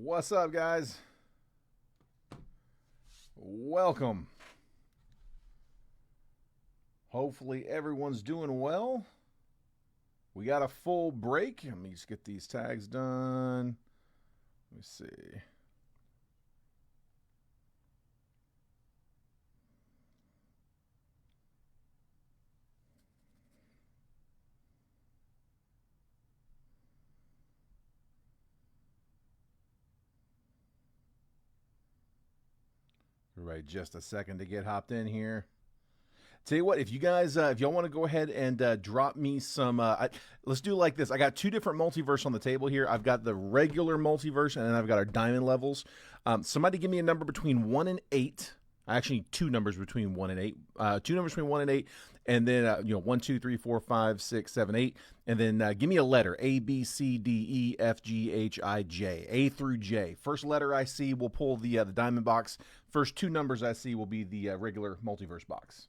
What's up, guys? Welcome. Hopefully everyone's doing well. We got a full break. Let me just get these tags done. Let me see. Right, just a second to get hopped in here. Tell you what, if you guys, if y'all want to go ahead and drop me some, let's do it like this. I got two different multiverse on the table here. I've got the regular multiverse, and then I've got our diamond levels. Somebody give me a number between 1 and 8. Actually, two numbers between 1 and 8. Two numbers between 1 and 8, and then 1, 2, 3, 4, 5, 6, 7, 8, and then give me a letter: A, B, C, D, E, F, G, H, I, J, A through J. First letter I see will pull the diamond box. First two numbers I see will be the regular multiverse box.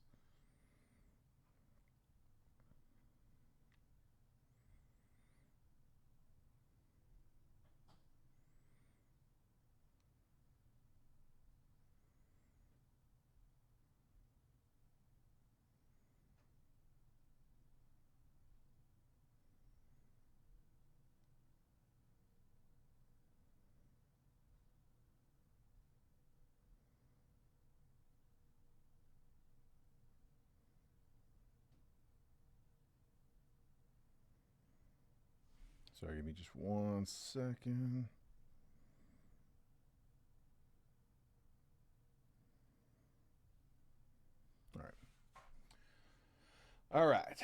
Sorry, give me just 1 second. All right. All right.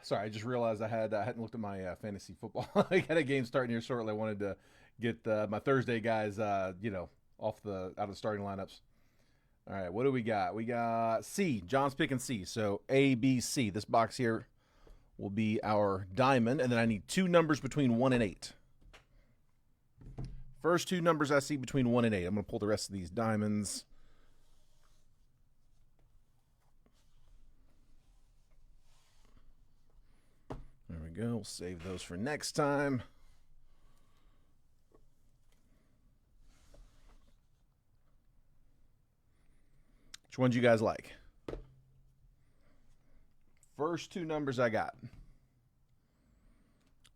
Sorry, I just realized I hadn't looked at my fantasy football. I got a game starting here shortly. I wanted to get my Thursday guys, out of the starting lineups. All right, what do we got? We got C. John's picking C. So A, B, C. This box here will be our diamond, and then I need two numbers between 1 and 8. First two numbers I see between 1 and 8. I'm going to pull the rest of these diamonds. There we go. We'll save those for next time. Which ones you guys like? First two numbers I got: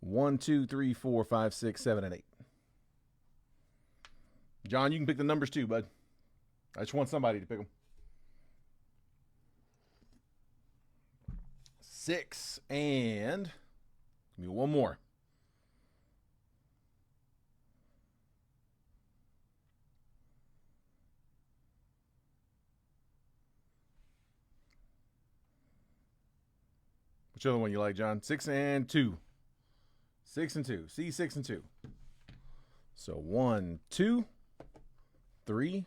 1, 2, 3, 4, 5, 6, 7, and 8. John, you can pick the numbers too, bud. I just want somebody to pick them. 6 and give me one more. Which other one you like, John? 6 and 2. 6 and 2. See, 6 and 2. So 1, 2, 3,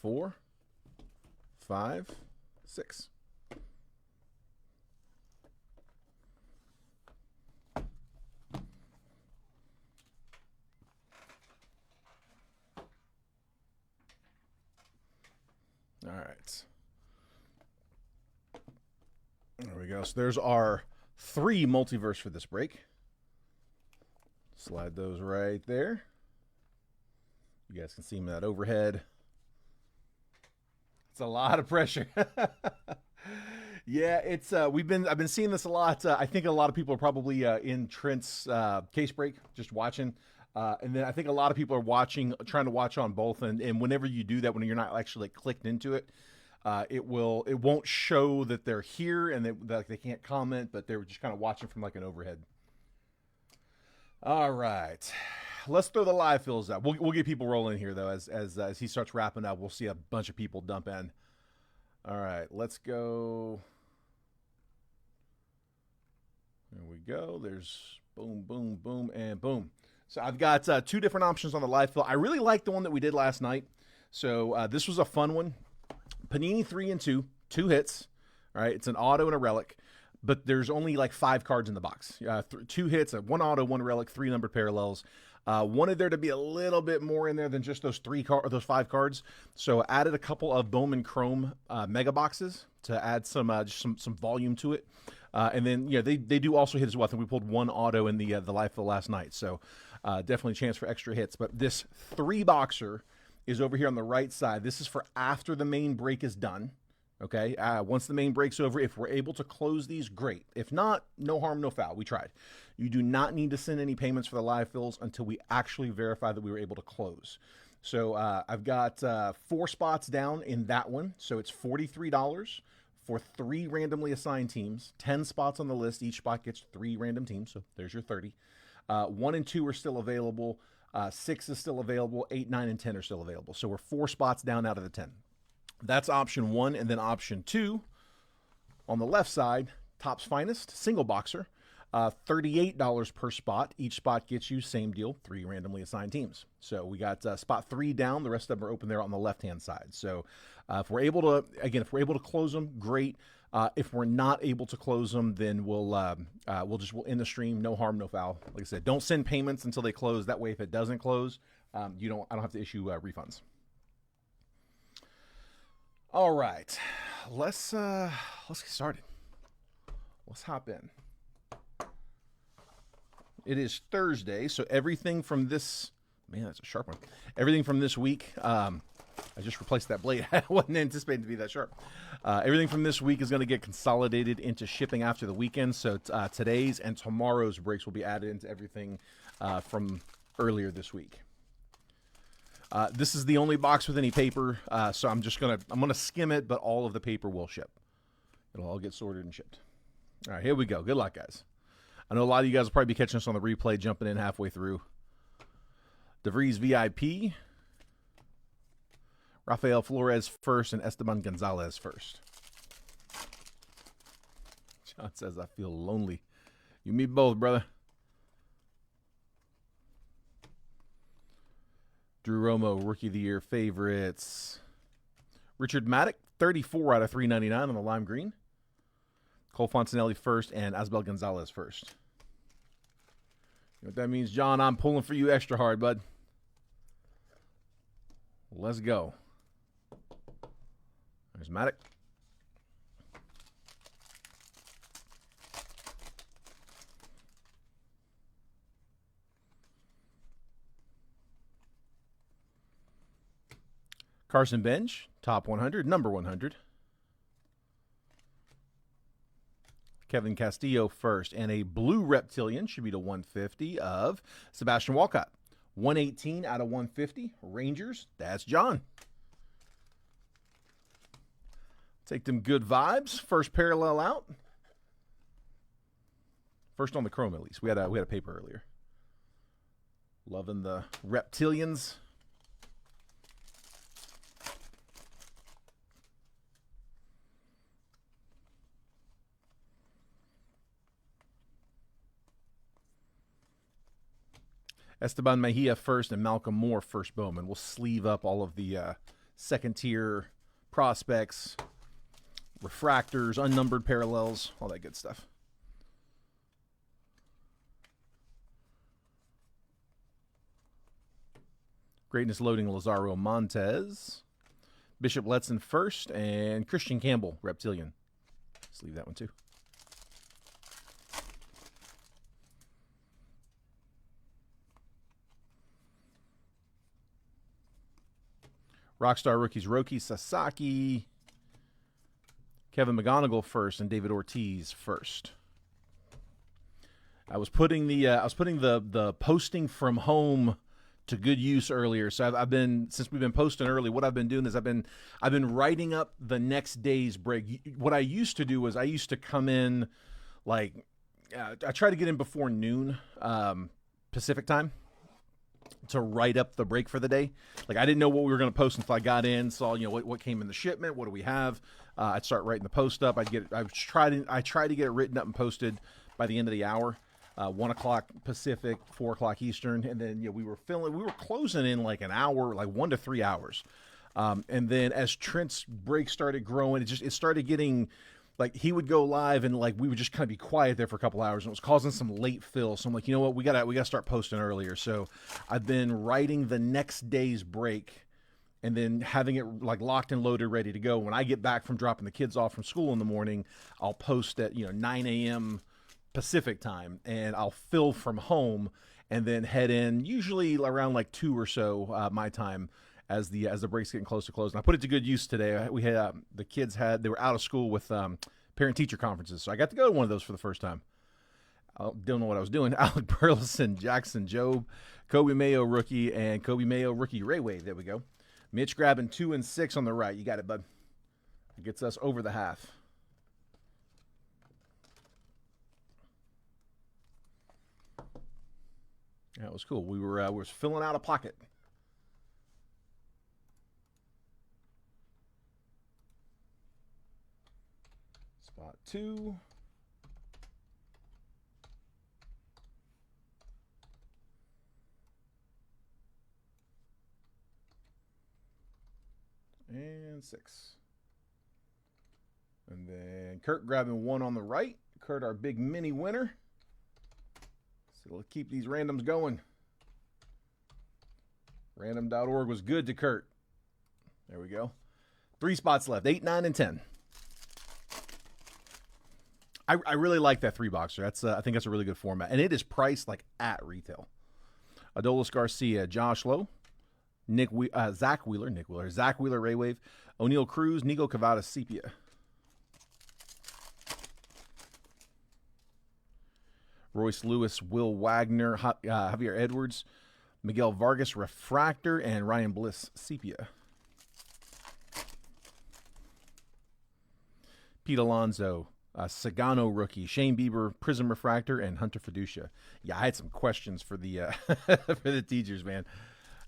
4, 5, 6. All right. There we go. So there's our 3 multiverse for this break. Slide those right there. You guys can see them in that overhead. It's a lot of pressure. Yeah, it's I've been seeing this a lot. I think a lot of people are probably in Trent's case break, just watching. And then I think a lot of people are trying to watch on both. And whenever you do that, when you're not actually clicked into it, it won't show that they're here and that they can't comment, but they're just kind of watching from like an overhead. All right, let's throw the live fills out. We'll get people rolling here though. As he starts wrapping up, we'll see a bunch of people dump in. All right, let's go. There we go. There's boom, boom, boom, and boom. So I've got two different options on the live fill. I really like the one that we did last night. So this was a fun one. Panini 3 and 2, 2 hits. All right, it's an auto and a relic, but there's only like 5 cards in the box. 2 hits, 1 auto, 1 relic, 3 numbered parallels. Wanted there to be a little bit more in there than just those 5 cards. So added a couple of Bowman Chrome mega boxes to add some volume to it. And then they do also hit as well. I think we pulled 1 auto in the live fill last night. So Definitely a chance for extra hits. But this 3-boxer is over here on the right side. This is for after the main break is done. Okay, once the main break's over, if we're able to close these, great. If not, no harm, no foul. We tried. You do not need to send any payments for the live fills until we actually verify that we were able to close. So I've got 4 spots down in that one. So it's $43 for 3 randomly assigned teams. 10 spots on the list. Each spot gets 3 random teams. So there's your 30. 1 and 2 are still available. 6 is still available. 8, 9, and 10 are still available. So we're 4 spots down out of the 10. That's option 1. And then option 2 on the left side, Topps Finest, single boxer, $38 per spot. Each spot gets you, same deal, 3 randomly assigned teams. So we got spot 3 down. The rest of them are open there on the left-hand side. So if we're able to close them, great. If we're not able to close them, then we'll end the stream. No harm, no foul. Like I said, don't send payments until they close. That way, if it doesn't close, I don't have to issue refunds. All right, let's get started. Let's hop in. It is Thursday, so everything from this, man, that's a sharp one. Everything from this week, I just replaced that blade. I wasn't anticipating to be that sharp. Everything from this week is going to get consolidated into shipping after the weekend. So today's and tomorrow's breaks will be added into everything from earlier this week. This is the only box with any paper, so I'm gonna skim it, but all of the paper will ship. It'll all get sorted and shipped. All right, here we go. Good luck, guys. I know a lot of you guys will probably be catching us on the replay, jumping in halfway through. DeVries VIP, Rafael Flores first, and Esteban Gonzalez first. John says, I feel lonely. You me both, brother. Drew Romo, Rookie of the Year favorites. Richard Maddock, 34 out of 399 on the lime green. Cole Fontanelli first, and Asbel Gonzalez first. You know what that means, John? I'm pulling for you extra hard, bud. Let's go. There's Maddock. Carson Bench, top 100, number 100. Kevin Castillo first, and a blue reptilian should be to 150 of Sebastian Walcott. 118 out of 150, Rangers, that's John. Take them good vibes. First parallel out. First on the chrome, at least. We had a paper earlier. Loving the reptilians. Esteban Mejia first and Malcolm Moore first Bowman. We'll sleeve up all of the second-tier prospects, refractors, unnumbered parallels, all that good stuff. Greatness loading Lazaro Montez. Bishop Letson first, and Christian Campbell, Reptilian. Sleeve that one too. Rockstar rookies, Roki Sasaki, Kevin McGonigal first, and David Ortiz first. I was putting the posting from home to good use earlier. So I've been, since we've been posting early, what I've been doing is I've been writing up the next day's break. What I used to do was I used to come in I try to get in before noon Pacific time to write up the break for the day. Like, I didn't know what we were going to post until I got in, saw, what came in the shipment, what do we have. I'd start writing the post up. I try to get it written up and posted by the end of the hour. 1 o'clock Pacific, 4 o'clock Eastern, and then we were closing in like an hour, like 1 to 3 hours. And then as Trent's break started growing, it started getting like he would go live and like we would just kind of be quiet there for a couple hours, and it was causing some late fill. So I'm like, you know what, we gotta start posting earlier. So I've been writing the next day's break and then having it like locked and loaded, ready to go. When I get back from dropping the kids off from school in the morning, I'll post at 9 a.m. Pacific time, and I'll fill from home, and then head in usually around like 2 or so my time as the break's getting close to close. And I put it to good use today. We had the kids they were out of school with parent teacher conferences, so I got to go to one of those for the first time. I don't know what I was doing. Alec Burleson, Jackson Jobe, Kobe Mayo rookie, and Kobe Mayo rookie Ray Wave. There we go. Mitch grabbing 2 and 6 on the right. You got it, bud. It gets us over the half. That was cool. We were filling out a pocket. Spot 2. And 6. And then Kurt grabbing 1 on the right. Kurt, our big mini winner. So let's keep these randoms going. Random.org was good to Kurt. There we go. 3 spots left. 8, 9, and 10. I really like that 3-boxer. I think that's a really good format. And it is priced like at retail. Adolis Garcia, Josh Lowe. Zach Wheeler, Ray Wave, O'Neal Cruz, Nico Cavada, Sepia. Royce Lewis, Will Wagner, Javier Edwards, Miguel Vargas, Refractor, and Ryan Bliss, Sepia. Pete Alonso, Sagano rookie, Shane Bieber, Prism Refractor, and Hunter Fiducia. Yeah, I had some questions for the for the teachers, man.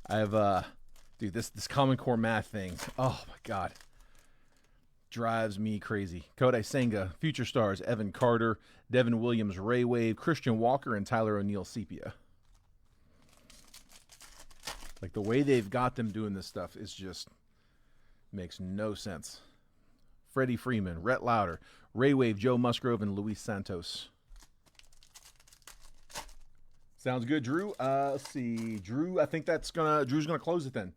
I've dude, this Common Core math thing, oh my god, drives me crazy. Kodai Senga, Future Stars, Evan Carter, Devin Williams, Ray Wave, Christian Walker, and Tyler O'Neill, Sepia. Like the way they've got them doing this stuff is just makes no sense. Freddie Freeman, Rhett Lauder, Ray Wave, Joe Musgrove, and Luis Santos. Sounds good, Drew. Let's see. Drew, I think Drew's gonna close it then.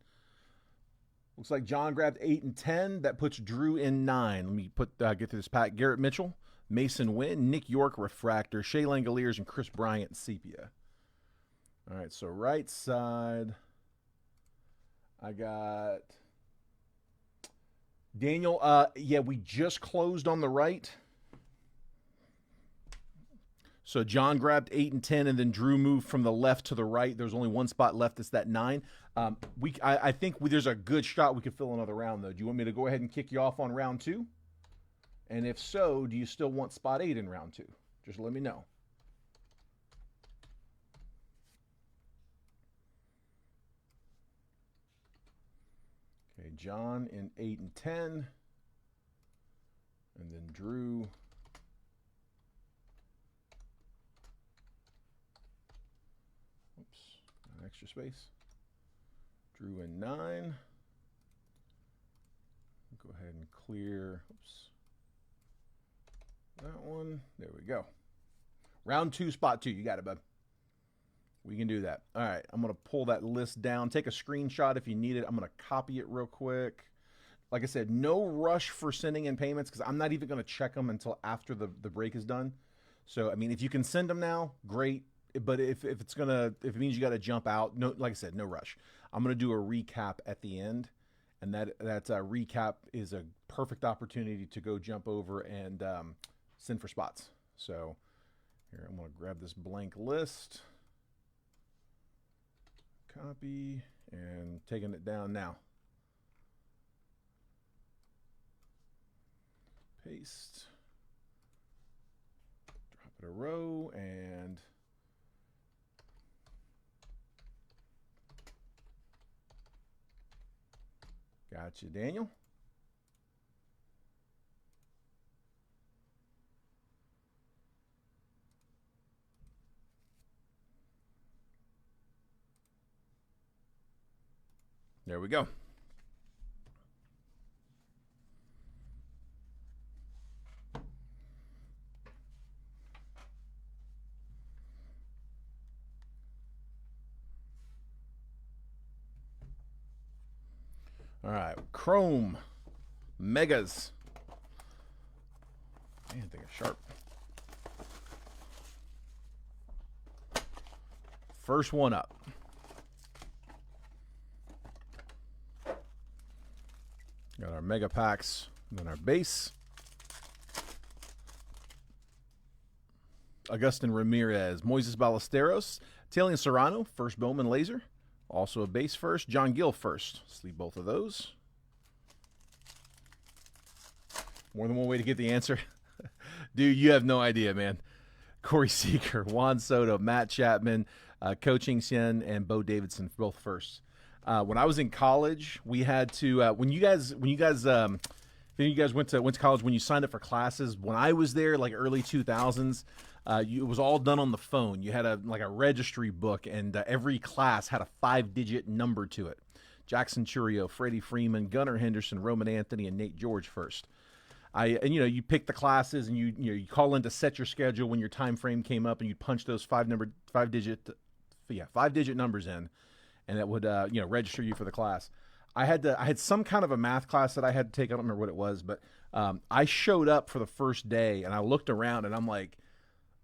Looks like John grabbed 8 and 10. That puts Drew in 9. Let me get through this pack. Garrett Mitchell, Mason Wynn, Nick York, Refractor, Shea Langoliers, and Chris Bryant, Sepia. All right, so right side, I got Daniel. Yeah, we just closed on the right. So John grabbed 8 and 10, and then Drew moved from the left to the right. There's only 1 spot left. It's that 9. I think there's a good shot we could fill another round, though. Do you want me to go ahead and kick you off on round 2? And if so, do you still want spot 8 in round 2? Just let me know. Okay, John in 8 and 10. And then Drew. Extra space. Drew in 9. Go ahead and clear. That one. There we go. Round 2, spot 2. You got it, bud. We can do that. All right. I'm going to pull that list down. Take a screenshot if you need it. I'm going to copy it real quick. Like I said, no rush for sending in payments because I'm not even going to check them until after the break is done. So, I mean, if you can send them now, great. But if it means you got to jump out, no, like I said, no rush. I'm gonna do a recap at the end, and that recap is a perfect opportunity to go jump over and send for spots. So here, I'm gonna grab this blank list, copy, and taking it down now. Paste, drop it a row, and gotcha, Daniel. There we go. All right, Chrome Megas. Man, I think it's sharp. First one up. Got our mega packs, and then our base. Agustin Ramirez, Moises Ballesteros, Talion Serrano, first Bowman laser. Also a base first. John Gill first. Sleeve both of those. More than one way to get the answer. Dude, you have no idea, man. Corey Seager, Juan Soto, Matt Chapman, Coaching Sien, and Bo Davidson, both first. When I was in college, we had to when you guys went to college, when you signed up for classes, when I was there, like early 2000s, it was all done on the phone. You had a registry book, and every class had a 5-digit number to it. Jackson Churio, Freddie Freeman, Gunnar Henderson, Roman Anthony, and Nate George first. You pick the classes, and you call in to set your schedule when your time frame came up, and you punch those 5-digit numbers in, and that would register you for the class. I had some kind of a math class that I had to take. I don't remember what it was, but I showed up for the first day, and I looked around, and I'm like,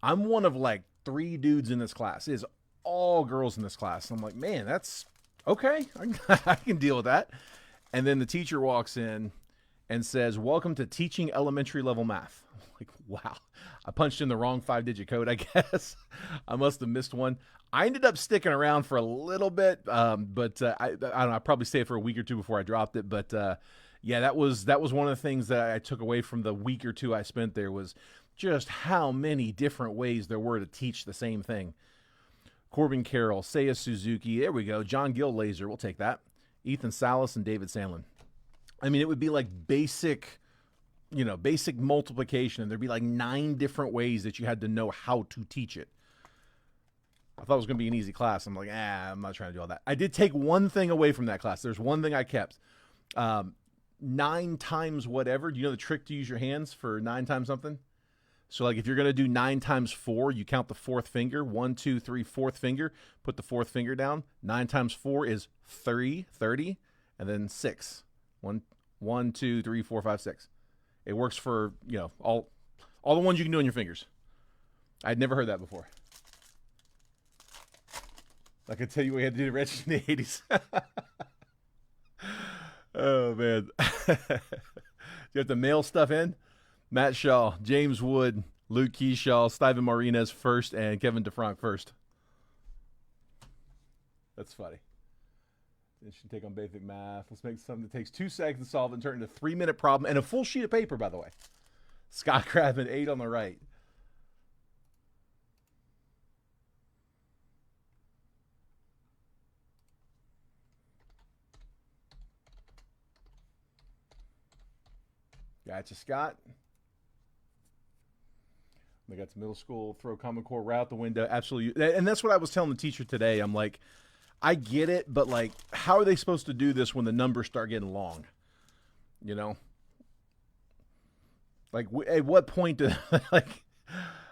I'm one of like 3 dudes in this class. It is all girls in this class. I'm like, man, that's okay. I can deal with that. And then the teacher walks in and says, welcome to teaching elementary level math. I'm like, wow. I punched in the wrong 5-digit code, I guess. I must have missed one. I ended up sticking around for a little bit, but I don't know, I probably stayed for a week or 2 before I dropped it. But yeah, that was one of the things that I took away from the week or 2 I spent there, was just how many different ways there were to teach the same thing. Corbin Carroll, Seiya Suzuki, there we go. John Gill laser, we'll take that. Ethan Salas and David Sandlin. I mean, it would be like basic multiplication, and there'd be like 9 different ways that you had to know how to teach it. I thought it was going to be an easy class. I'm like, I'm not trying to do all that. I did take one thing away from that class. There's one thing I kept. 9 times whatever. Do you know the trick to use your hands for 9 times something? So like if you're going to do 9 times 4, you count the 4th finger. 1, 2, 3, 4th finger. Put the 4th finger down. 9 times 4 is 30, and then 6. 1, 2, 3, 4, 5, 6. It works for, all the ones you can do on your fingers. I'd never heard that before. I could tell you what you had to do to register in the 80s. Oh, man. You have to mail stuff in? Matt Shaw, James Wood, Luke Keyshaw, Steven Marinez first, and Kevin DeFranc first. That's funny. It should take on basic math. Let's make something that takes 2 seconds to solve and turn into a 3-minute problem and a full sheet of paper, by the way. Scott Crabman, 8 on the right. Gotcha, Scott. They got some middle school, throw Common Core right out the window. Absolutely. And that's what I was telling the teacher today. I'm like, I get it, but like, how are they supposed to do this when the numbers start getting long? Like, at what point do, like,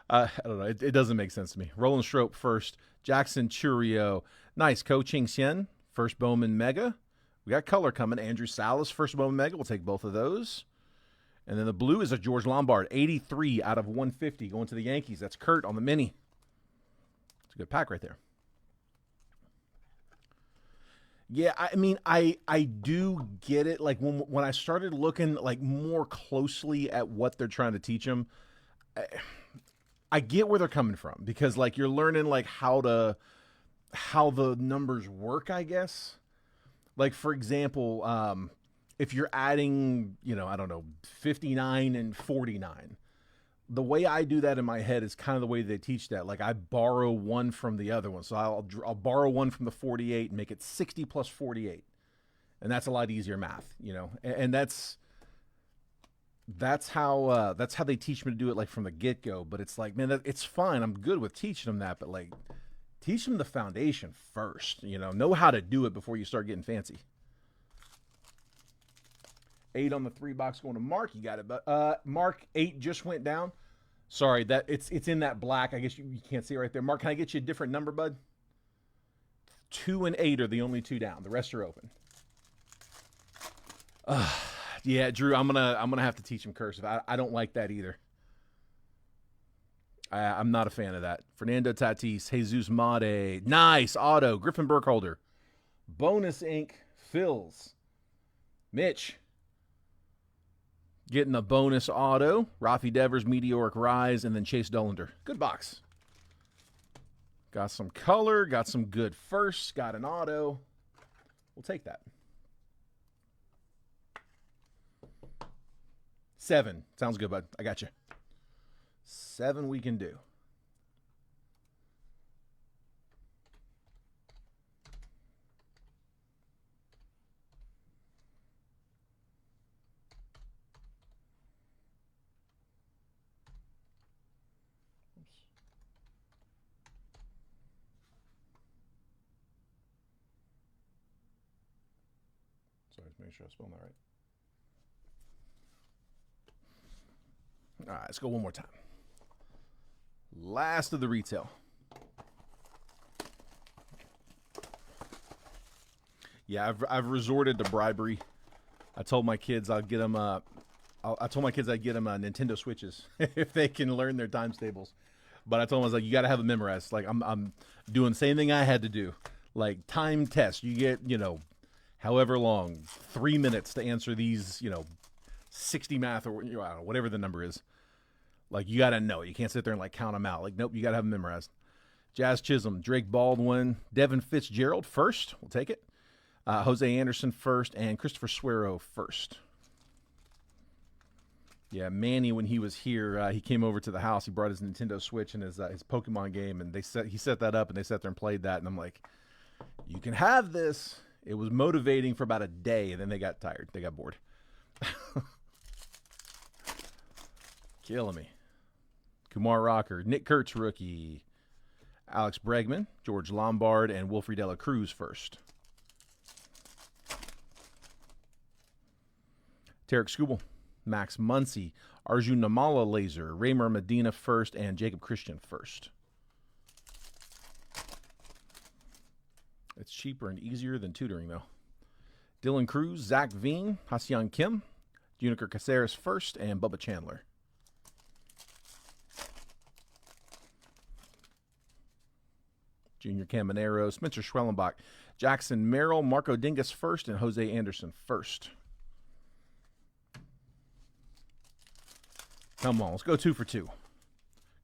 I don't know. It doesn't make sense to me. Roland Strope first. Jackson Churio. Nice. Coaching Sien, first Bowman Mega. We got color coming. Andrew Salas, first Bowman Mega. We'll take both of those. And then the blue is a George Lombard, 83 out of 150 going to the Yankees. That's Kurt on the mini. It's a good pack right there. Yeah, I mean, I do get it. Like when I started looking like more closely at what they're trying to teach them, I get where they're coming from, because like you're learning like how the numbers work, I guess. Like for example, if you're adding, 59 and 49, the way I do that in my head is kind of the way they teach that. Like I borrow 1 from the other one. So I'll borrow 1 from the 48 and make it 60 plus 48. And that's a lot easier math, and that's how they teach me to do it, like from the get-go. But it's like, man, it's fine. I'm good with teaching them that, but like teach them the foundation first, know how to do it before you start getting fancy. 8 on the 3 box going to Mark. You got it. But Mark, 8 just went down. Sorry, that it's in that black. I guess you can't see it right there. Mark, can I get you a different number, bud? 2 and 8 are the only 2 down. The rest are open. Yeah, Drew, I'm gonna have to teach him cursive. I don't like that either. I'm not a fan of that. Fernando Tatis, Jesus Mate. Nice. Auto. Griffin Burkholder. Bonus ink. Fills. Mitch. Getting a bonus auto. Rafi Devers, Meteoric Rise, and then Chase Dollander. Good box. Got some color. Got some good firsts. Got an auto. We'll take that. 7. Sounds good, bud. I got you. 7 we can do. Sorry, just make sure I spelled that right. All right, let's go one more time. Last of the retail. Yeah, I've resorted to bribery. I told my kids I'd get them. I told my kids I'd get them Nintendo Switches if they can learn their times tables. But I told them, I was like, you got to have it memorized. Like I'm doing the same thing I had to do. Like time test. You get however long, 3 minutes to answer these 60 math or I don't know, whatever the number is. Like, you got to know. You can't sit there and, count them out. Like, nope, you got to have them memorized. Jazz Chisholm, Drake Baldwin, Devin Fitzgerald first. We'll take it. Jose Anderson first, and Christopher Suero first. Yeah, Manny, when he was here, he came over to the house. He brought his Nintendo Switch and his Pokemon game, and he set that up, and they sat there and played that. And I'm like, you can have this. It was motivating for about a day, and then they got tired. They got bored. Killing me. Kumar Rocker, Nick Kurtz rookie, Alex Bregman, George Lombard, and Wilfred Dela Cruz first. Tarek Skubal, Max Muncy, Arjun Namala Laser, Raymer Medina first, and Jacob Christian first. It's cheaper and easier than tutoring, though. Dylan Cruz, Zach Veen, Hasyan Kim, Juniker Caceres first, and Bubba Chandler. Junior Caminero, Spencer Schwellenbach, Jackson Merrill, Marco Dingus first, and Jose Anderson first. Come on, let's go 2 for 2.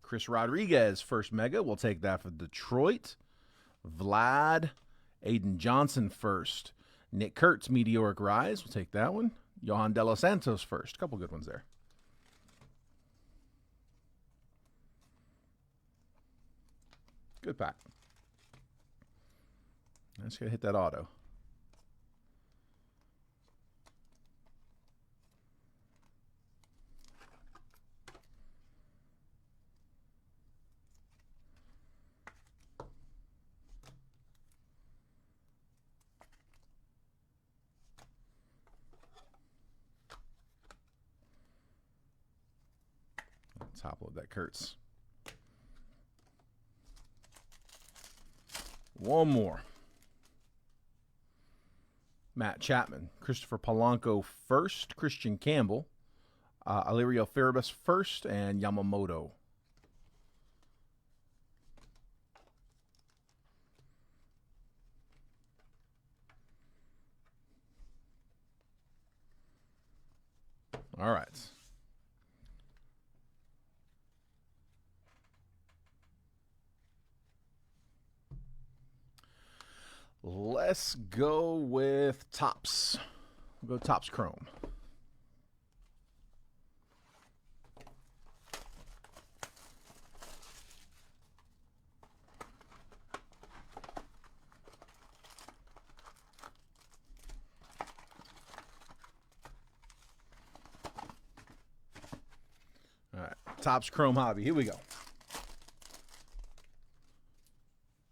Chris Rodriguez, first mega. We'll take that for Detroit. Vlad, Aiden Johnson first. Nick Kurtz, Meteoric Rise. We'll take that one. Johan De Los Santos first. A couple good ones there. Good pack. I just got to hit that auto. Top load that Kurtz. One more. Matt Chapman, Christopher Polanco first, Christian Campbell, Alirio Farabas first, and Yamamoto. All right. Let's go with Topps. We'll go Topps Chrome. All right, Topps Chrome Hobby. Here we go.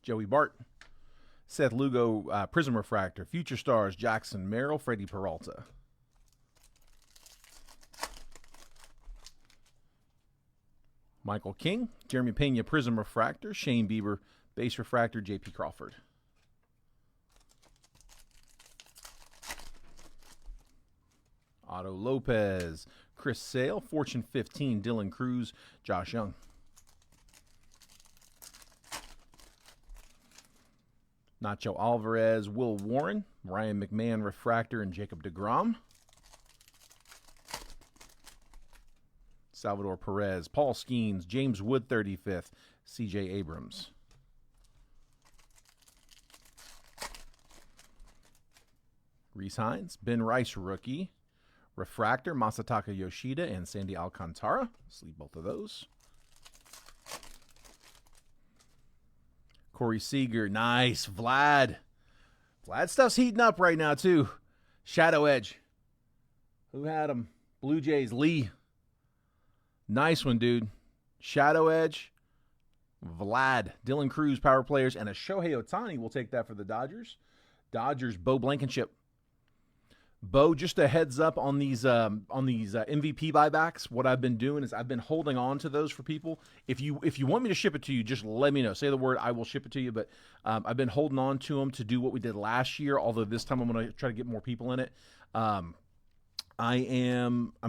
Joey Bart. Seth Lugo, Prism Refractor. Future Stars, Jackson Merrill, Freddie Peralta. Michael King, Jeremy Pena, Prism Refractor. Shane Bieber, Base Refractor, J.P. Crawford. Otto Lopez, Chris Sale, Fortune 15, Dylan Cruz, Josh Young. Nacho Alvarez, Will Warren, Ryan McMahon refractor, and Jacob deGrom. Salvador Perez, Paul Skeens, James Wood 35th, CJ Abrams. Reese Hines, Ben Rice rookie, refractor, Masataka Yoshida and Sandy Alcantara. Sleeve both of those. Corey Seager, nice. Vlad stuff's heating up right now too. Shadow Edge. Who had him? Blue Jays, Lee. Nice one, dude. Shadow Edge, Vlad, Dylan Cruz, power players, and a Shohei Ohtani. We'll take that for the Dodgers. Dodgers, Bo Blankenship. Bo, just a heads up on these MVP buybacks. What I've been doing is I've been holding on to those for people. If you want me to ship it to you, just let me know. Say the word, I will ship it to you. But I've been holding on to them to do what we did last year. Although this time I'm going to try to get more people in it. I'm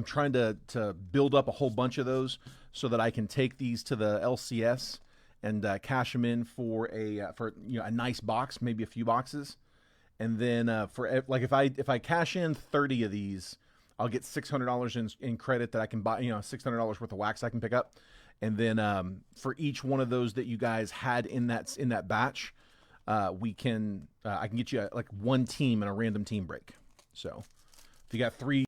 trying to build up a whole bunch of those so that I can take these to the LCS and cash them in for a nice box, maybe a few boxes. And then if I cash in 30 of these, I'll get $600 in credit that I can buy, $600 worth of wax I can pick up. And then for each one of those that you guys had in that batch, I can get you like one team in a random team break. So if you got three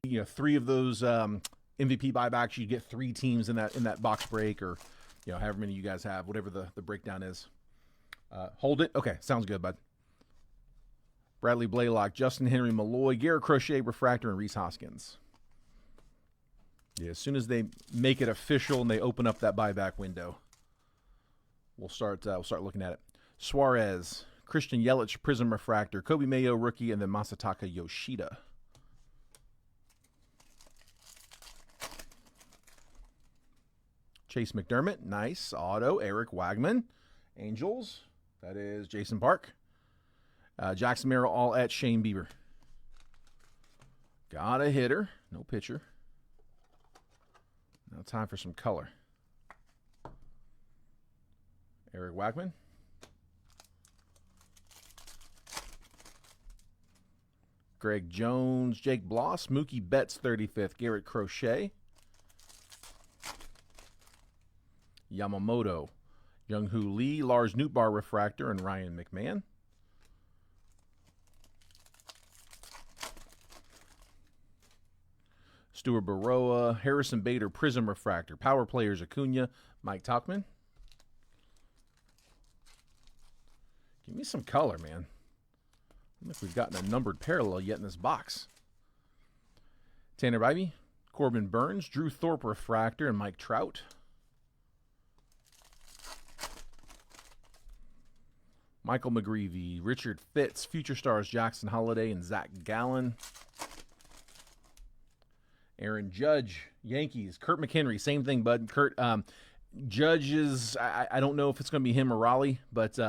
of those MVP buybacks, you get 3 teams in that box break, or however many you guys have, whatever the breakdown is. Hold it. Okay, sounds good, bud. Bradley Blaylock, Justin Henry Malloy, Garrett Crochet, refractor, and Reese Hoskins. Yeah, as soon as they make it official and they open up that buyback window, we'll start looking at it. Suarez, Christian Yelich, Prism refractor, Kobe Mayo rookie, and then Masataka Yoshida. Chase McDermott, nice auto. Eric Wagman, Angels, that is Jason Park. Jackson Merrill, all at Shane Bieber. Got a hitter, no pitcher. Now time for some color. Eric Wagman. Greg Jones, Jake Bloss, Mookie Betts 35th, Garrett Crochet. Yamamoto, Young-Hoo Lee, Lars Nootbaar refractor, and Ryan McMahon. Stuart Baroa, Harrison Bader, Prism refractor, power players Acuna, Mike Tauchman. Give me some color, man. I don't know if we've gotten a numbered parallel yet in this box. Tanner Bybee, Corbin Burns, Drew Thorpe refractor, and Mike Trout. Michael McGreevy, Richard Fitz, Future Stars Jackson Holiday, and Zach Gallen. Aaron Judge, Yankees. Kurt McHenry, same thing, bud. Kurt, Judge is, I don't know if it's going to be him or Raleigh, but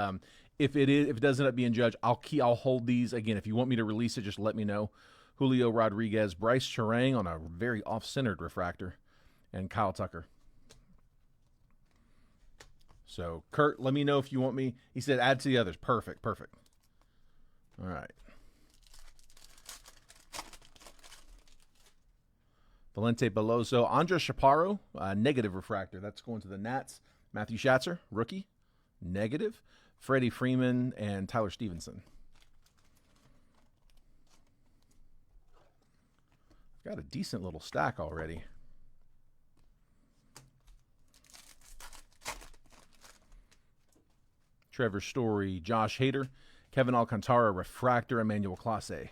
if it does end up being Judge, I'll hold these. Again, if you want me to release it, just let me know. Julio Rodriguez, Bryce Charang on a very off-centered refractor, and Kyle Tucker. So, Kurt, let me know if you want me. He said add to the others. Perfect. All right. Valente Beloso, Andres Chaparro, negative refractor. That's going to the Nats. Matthew Schatzer, rookie, negative. Freddie Freeman and Tyler Stevenson. Got a decent little stack already. Trevor Story, Josh Hader, Kevin Alcantara, refractor, Emmanuel Clase.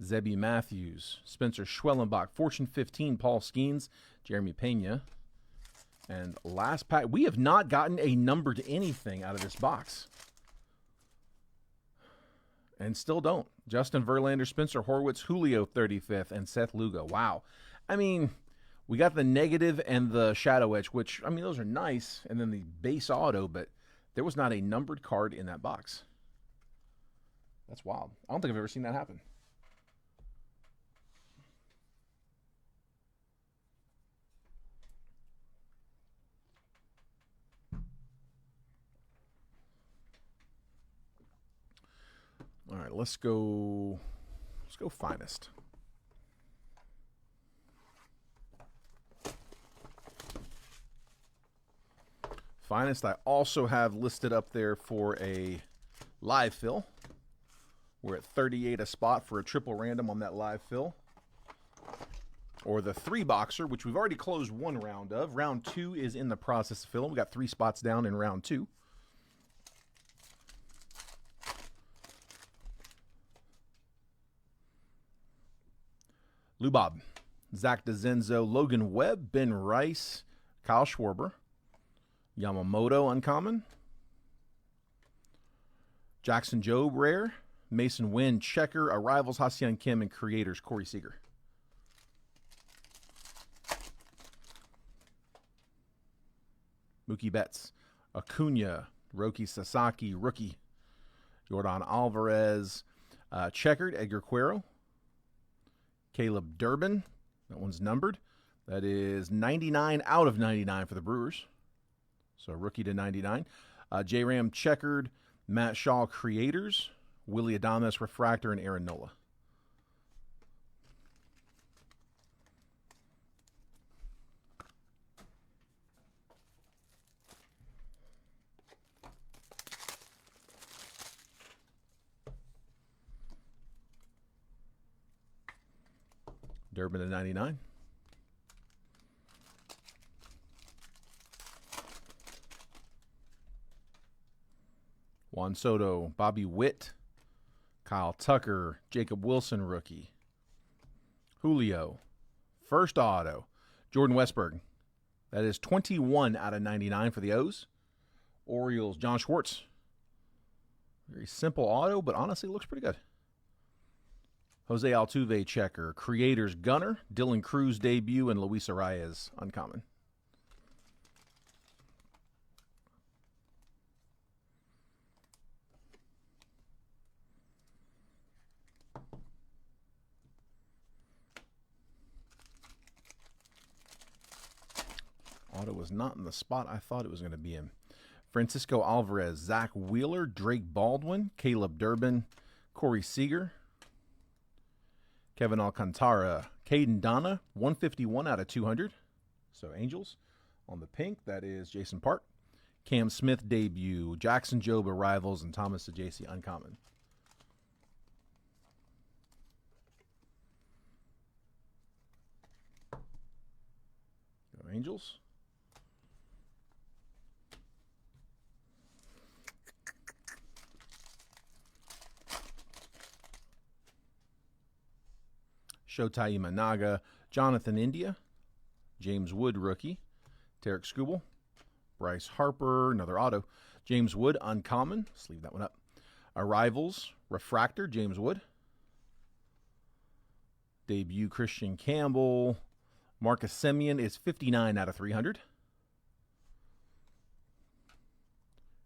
Zebby Matthews, Spencer Schwellenbach, Fortune 15, Paul Skeens, Jeremy Pena. And last pack, we have not gotten a number to anything out of this box. And still don't. Justin Verlander, Spencer Horwitz, Julio 35th, and Seth Lugo. Wow. I mean, we got the negative and the shadow etch, which, I mean, those are nice. And then the base auto, but there was not a numbered card in that box. That's wild. I don't think I've ever seen that happen. All right, let's go finest. Finest I also have listed up there for a live fill. We're at 38 a spot for a triple random on that live fill. Or the 3-boxer, which we've already closed one round of. Round 2 is in the process of filling. We got 3 spots down in round 2. Lou Bob, Zach DeZenzo, Logan Webb, Ben Rice, Kyle Schwarber, Yamamoto uncommon, Jackson Jobe rare, Mason Wynn checker, Arrivals Ha-Seong Kim, and Creators Corey Seager. Mookie Betts, Acuna, Roki Sasaki rookie, Jordan Alvarez checkered, Edgar Cuero, Caleb Durbin, that one's numbered. That is 99 out of 99 for the Brewers. So rookie to 99. J-Ram checkered, Matt Shaw Creators, Willie Adames refractor, and Aaron Nola. Durbin to 99. Juan Soto, Bobby Witt, Kyle Tucker, Jacob Wilson rookie, Julio, first auto, Jordan Westberg. That is 21 out of 99 for the O's. Orioles, John Schwartz. Very simple auto, but honestly looks pretty good. Jose Altuve checker, Creators Gunner, Dylan Cruz debut, and Luis Arias uncommon. Auto was not in the spot I thought it was going to be in. Francisco Alvarez, Zach Wheeler, Drake Baldwin, Caleb Durbin, Corey Seager, Kevin Alcantara, Caden Donna, 151 out of 200. So Angels. On the pink, that is Jason Park. Cam Smith debut, Jackson Jobe Arrivals, and Thomas Sajaci uncommon. Go Angels. Shotai Imanaga, Jonathan India, James Wood rookie, Tarek Skubal, Bryce Harper, another auto, James Wood uncommon, let's leave that one up. Arrivals, refractor, James Wood. Debut Christian Campbell, Marcus Semien is 59 out of 300.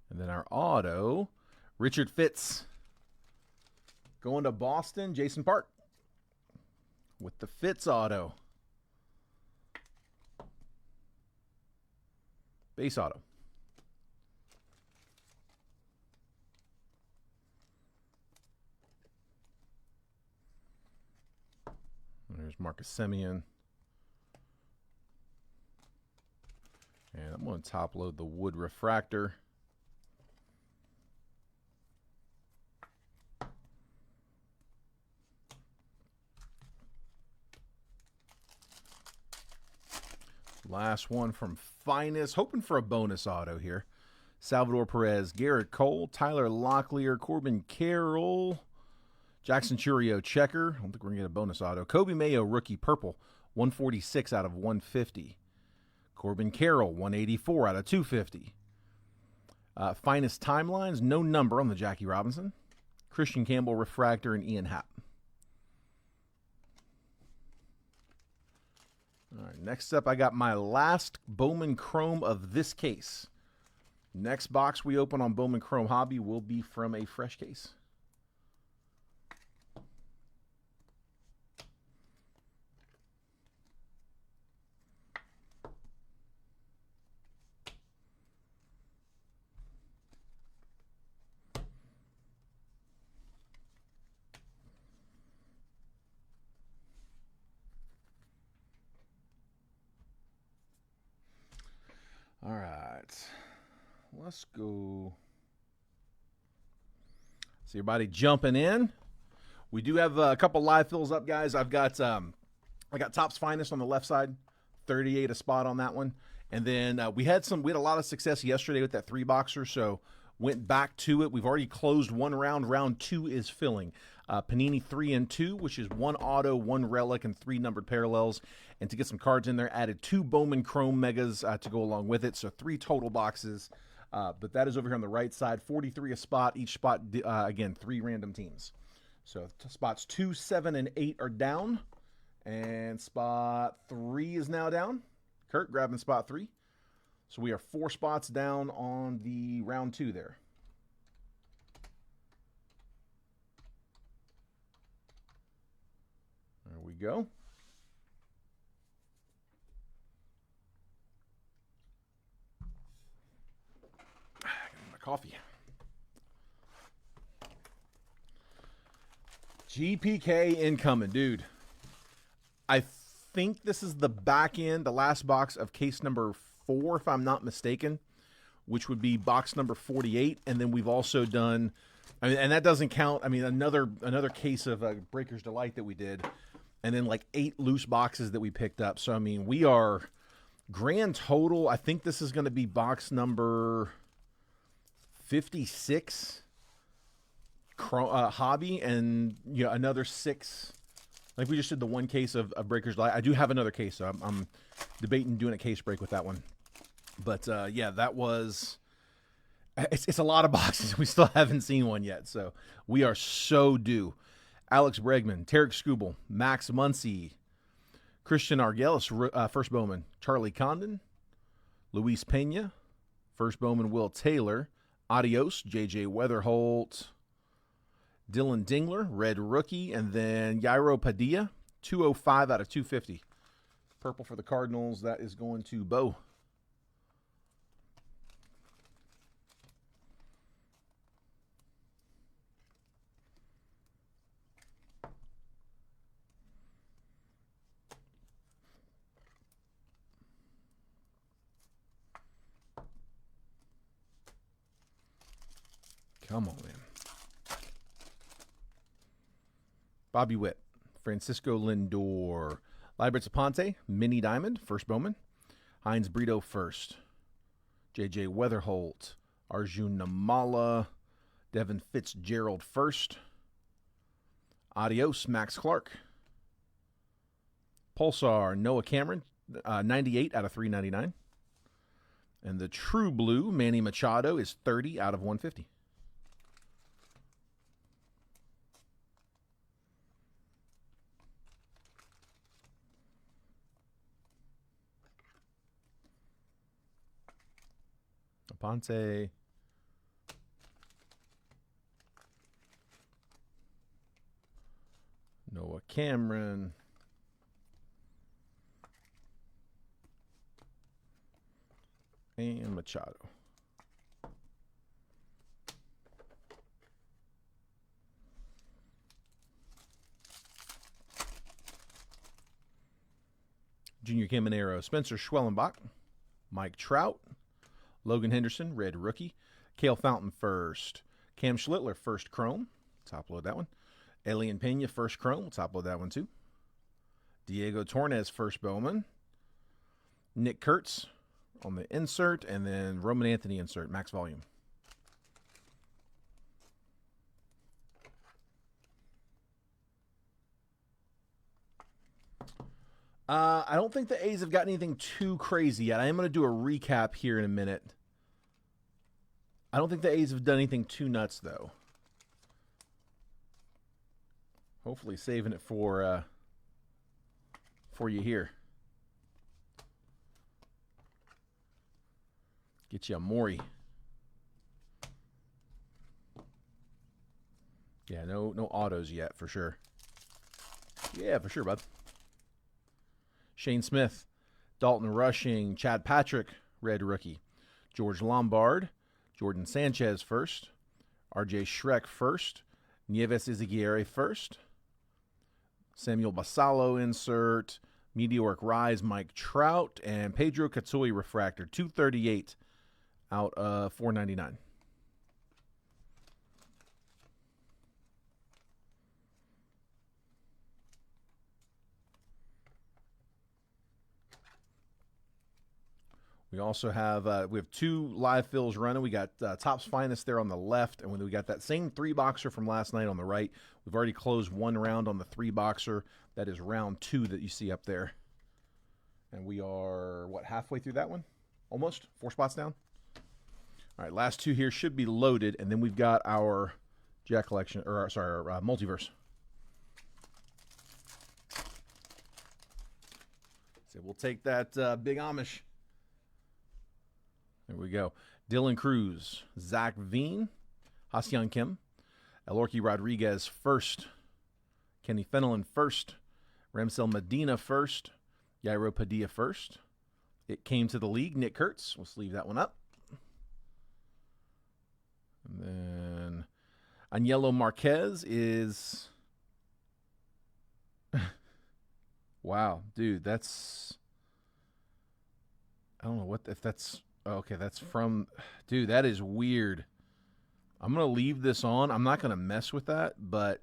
And then our auto, Richard Fitz. Going to Boston, Jason Park. With the Fitz auto. Base auto. There's Marcus Semien. And I'm going to top load the Wood refractor. Last one from Finest. Hoping for a bonus auto here. Salvador Perez, Garrett Cole, Tyler Locklear, Corbin Carroll, Jackson Churio checker. I don't think we're going to get a bonus auto. Kobe Mayo rookie purple, 146 out of 150. Corbin Carroll, 184 out of 250. Finest timelines, no number on the Jackie Robinson. Christian Campbell refractor, and Ian Happ. All right, next up, I got my last Bowman Chrome of this case. Next box we open on Bowman Chrome Hobby will be from a fresh case. All right. Let's go. See everybody jumping in. We do have a couple live fills up, guys. I got Topps Finest on the left side, 38 a spot on that one. And then we had a lot of success yesterday with that 3-boxer, so went back to it. We've already closed one round. Round 2 is filling. Panini 3 and 2, which is 1 auto, 1 relic, and 3 numbered parallels. And to get some cards in there, added 2 Bowman Chrome Megas to go along with it, so 3 total boxes. But that is over here on the right side, 43 a spot. Each spot, again, 3 random teams. So spots 2, 7, and 8 are down. And spot 3 is now down. Kurt grabbing spot 3. So we are 4 spots down on the round 2 there. There we go. My coffee. GPK incoming, dude. I think this is the back end, the last box of case number 4, if I'm not mistaken, which would be box number 48. And then we've also done, and that doesn't count, another case of Breaker's Delight that we did, and then like 8 loose boxes that we picked up. So, we are grand total, I think this is going to be box number 56 hobby, and another 6. Like we just did the 1 case of Breaker's Delight. I do have another case, so I'm debating doing a case break with that one. But yeah, that was. It's a lot of boxes. We still haven't seen one yet, so we are so due. Alex Bregman, Tarek Skubal, Max Muncy, Christian Argelis, first Bowman, Charlie Condon, Luis Pena, first Bowman, Will Taylor, Adios, J.J. Weatherholt, Dylan Dingler, red rookie, and then Yairo Padilla, 205 out of 250. Purple for the Cardinals. That is going to Bo. Come on, man. Bobby Witt, Francisco Lindor, Liberts Aponte, Mini Diamond, first Bowman, Heinz Brito first, J.J. Weatherholt, Arjun Namala, Devin Fitzgerald first, Adios, Max Clark, Pulsar, Noah Cameron, 98 out of 399, and the True Blue, Manny Machado, is 30 out of 150. Ponce, Noah Cameron, and Machado. Junior Caminero, Spencer Schwellenbach, Mike Trout, Logan Henderson, red rookie. Cale Fountain first. Cam Schlittler, first chrome. Top load that one. Elian Pena, first chrome. Top load that one too. Diego Torres, first Bowman. Nick Kurtz on the insert. And then Roman Anthony insert, max volume. I don't think the A's have got anything too crazy yet. I am going to do a recap here in a minute. I don't think the A's have done anything too nuts, though. Hopefully saving it for you here. Get you a Maury. Yeah, no autos yet, for sure. Yeah, for sure, bud. Shane Smith, Dalton Rushing, Chad Patrick, red rookie. George Lombard, Jordan Sanchez first. RJ Schreck first. Nieves Izaguirre first. Samuel Basallo insert. Meteoric Rise, Mike Trout, and Pedro Katsui Refractor, 238 out of 499. We also have we have 2 live fills running. We got Topps Finest there on the left, and we got that same 3-boxer from last night on the right. We've already closed 1 round on the 3-boxer. That is round 2 that you see up there. And we are, what, halfway through that one? Almost? 4 spots down? All right, last 2 here should be loaded, and then we've got our Jack collection, or sorry, our multiverse. So we'll take that Big Amish. There we go. Dylan Cruz, Zach Veen, Ha-Seong Kim, Elorki Rodriguez first, Kenny Fenelon first, Ramsel Medina first, Yairo Padilla first. It came to the league, Nick Kurtz. We'll leave that one up. And then Añelo Marquez is... wow, dude, that's... I don't know what if that's... okay, that's from... dude, that is weird. I'm going to leave this on. I'm not going to mess with that, but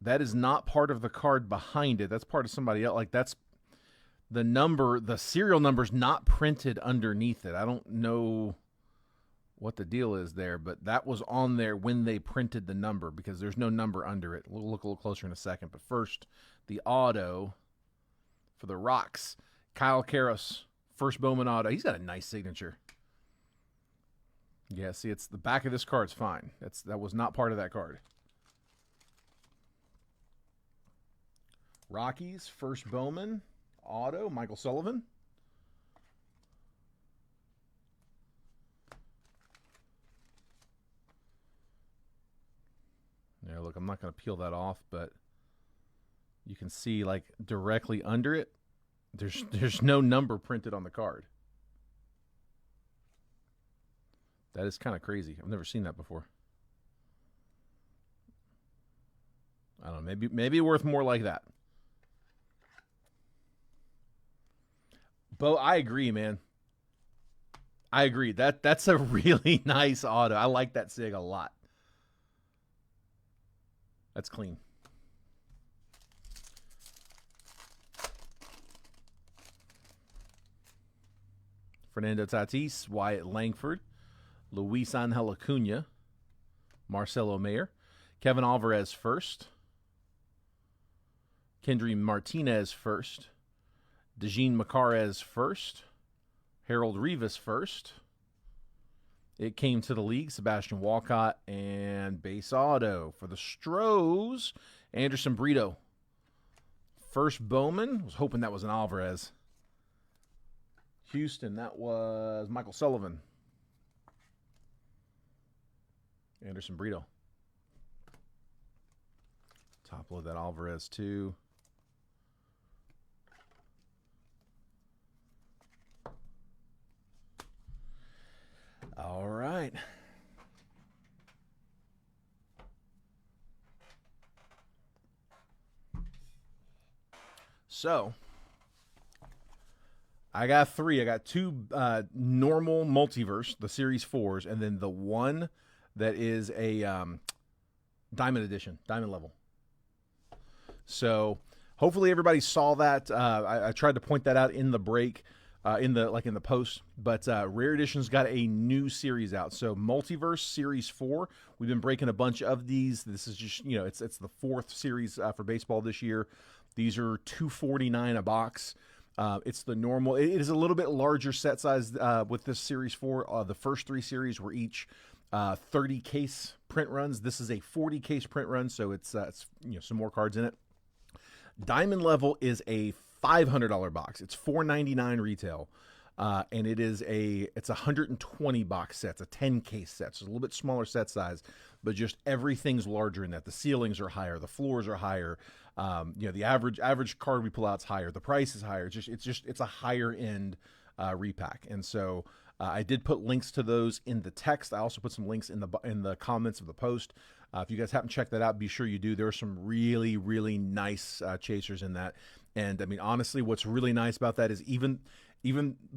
that is not part of the card behind it. That's part of somebody else. Like, that's the number, the serial number's not printed underneath it. I don't know what the deal is there, but that was on there when they printed the number because there's no number under it. We'll look a little closer in a second. But first, the auto for the Rocks. Kyle Karros, first Bowman auto. He's got a nice signature. Yeah, see, it's the back of this card's fine. That was not part of that card. Rockies, first Bowman auto, Michael Sullivan. Yeah, look, I'm not going to peel that off, but you can see, like, directly under it, there's no number printed on the card. That is kind of crazy. I've never seen that before. I don't know, maybe worth more like that. Bo, I agree, man. I agree. That's a really nice auto. I like that SIG a lot. That's clean. Fernando Tatis, Wyatt Langford, Luis Angel Acuna, Marcelo Mayer, Kevin Alvarez first, Kendry Martinez first, Dejean Macarez first, Harold Rivas first. It came to the league, Sebastian Walcott, and base auto for the Stros, Anderson Brito. First Bowman, was hoping that was an Alvarez. Houston, that was Michael Sullivan. Anderson Brito. Top load that Alvarez too. All right. So, I got 3. I got 2 normal multiverse, the Series 4s, and then the one that is a Diamond Edition, Diamond level. So, hopefully everybody saw that. I tried to point that out in the break. In the post, but Rare Edition's got a new series out. So Multiverse Series 4, we've been breaking a bunch of these. This is just, it's the 4th series for baseball this year. These are $249 a box. It's the normal. It is a little bit larger set size with this Series 4. The first 3 series were each 30 case print runs. This is a 40 case print run, so it's some more cards in it. Diamond level is a $500 box. It's $499 retail, and it's a 120 box set. It's a 10 case set, so it's a little bit smaller set size, but just everything's larger in that. The ceilings are higher, the floors are higher. The average card we pull out is higher. The price is higher. It's a higher end repack, and so I did put links to those in the text. I also put some links in the comments of the post. If you guys haven't checked that out, be sure you do. There are some really, really nice chasers in that. And I mean, honestly, what's really nice about that is even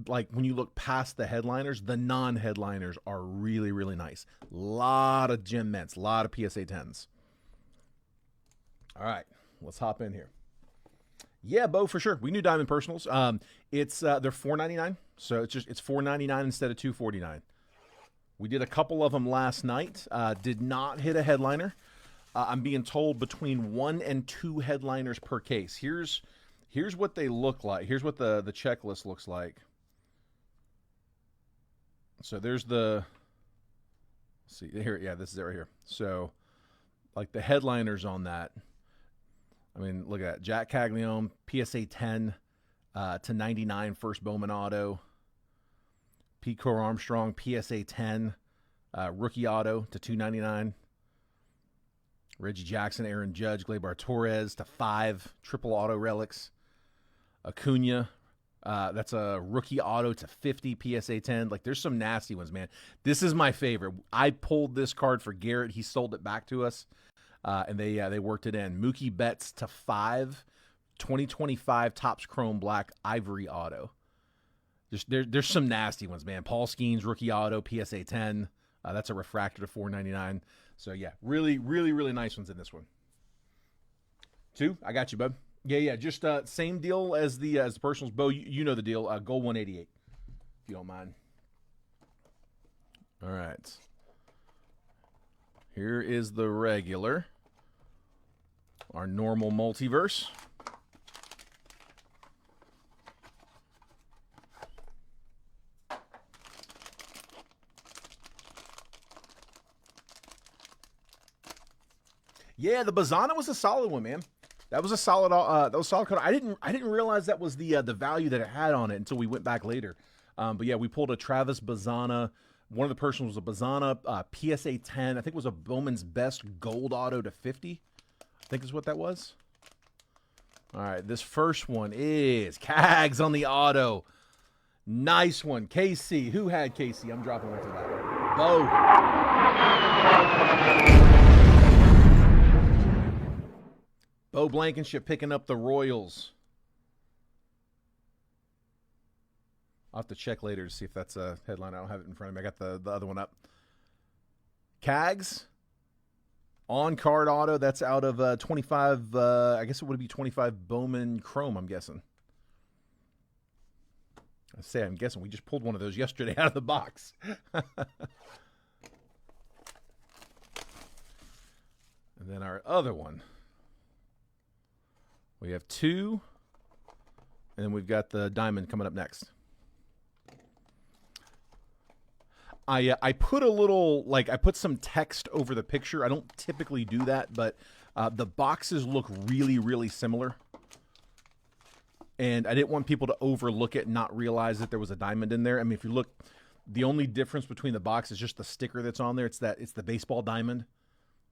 like when you look past the headliners, the non-headliners are really, really nice. A lot of gem mints, a lot of PSA 10s. All right, let's hop in here. Yeah, Bo, for sure. We knew Diamond Personals. It's they're $4.99, so it's $4.99 instead of $2.49. We did a couple of them last night. Did not hit a headliner. I'm being told between 1 and 2 headliners per case. Here's what they look like. Here's what the checklist looks like. So there's the, let's see here. Yeah, this is it right here. So like the headliners on that. I mean, look at that. Jack Caglione, PSA 10 to 99, first Bowman auto. Pete Core Armstrong, PSA 10, rookie auto to 299. Reggie Jackson, Aaron Judge, Gleyber Torres to 5, triple auto relics. Acuna, that's a rookie auto to 50, PSA 10. Like, there's some nasty ones, man. This is my favorite. I pulled this card for Garrett. He sold it back to us, and they worked it in. Mookie Betts to 5, 2025 Topps Chrome Black Ivory auto. There's some nasty ones, man. Paul Skeens, rookie auto, PSA 10. That's a refractor to $4.99. So, yeah, really, really, really nice ones in this one. 2, I got you, bud. Yeah, just same deal as the personals. Bo, you know the deal. Gold 188, if you don't mind. All right. Here is the regular. Our normal multiverse. Yeah, the Bazana was a solid one, man. That was a solid. That was solid card. I didn't realize that was the value that it had on it until we went back later. But yeah, we pulled a Travis Bazana. One of the personals was a Bazana PSA 10. I think it was a Bowman's Best Gold Auto to 50. I think is what that was. All right, this first one is Cags on the auto. Nice one, KC. Who had KC? I'm dropping right to that one. Bo Blankenship picking up the Royals. I'll have to check later to see if that's a headline. I don't have it in front of me. I got the other one up. Cags on card auto. That's out of 25. I guess it would be 25 Bowman Chrome, I'm guessing. I'm guessing. We just pulled one of those yesterday out of the box. And then our other one. We have 2, and then we've got the diamond coming up next. I put a little, I put some text over the picture. I don't typically do that, but the boxes look really, really similar. And I didn't want people to overlook it and not realize that there was a diamond in there. I mean, if you look, the only difference between the box is just the sticker that's on there. It's the baseball diamond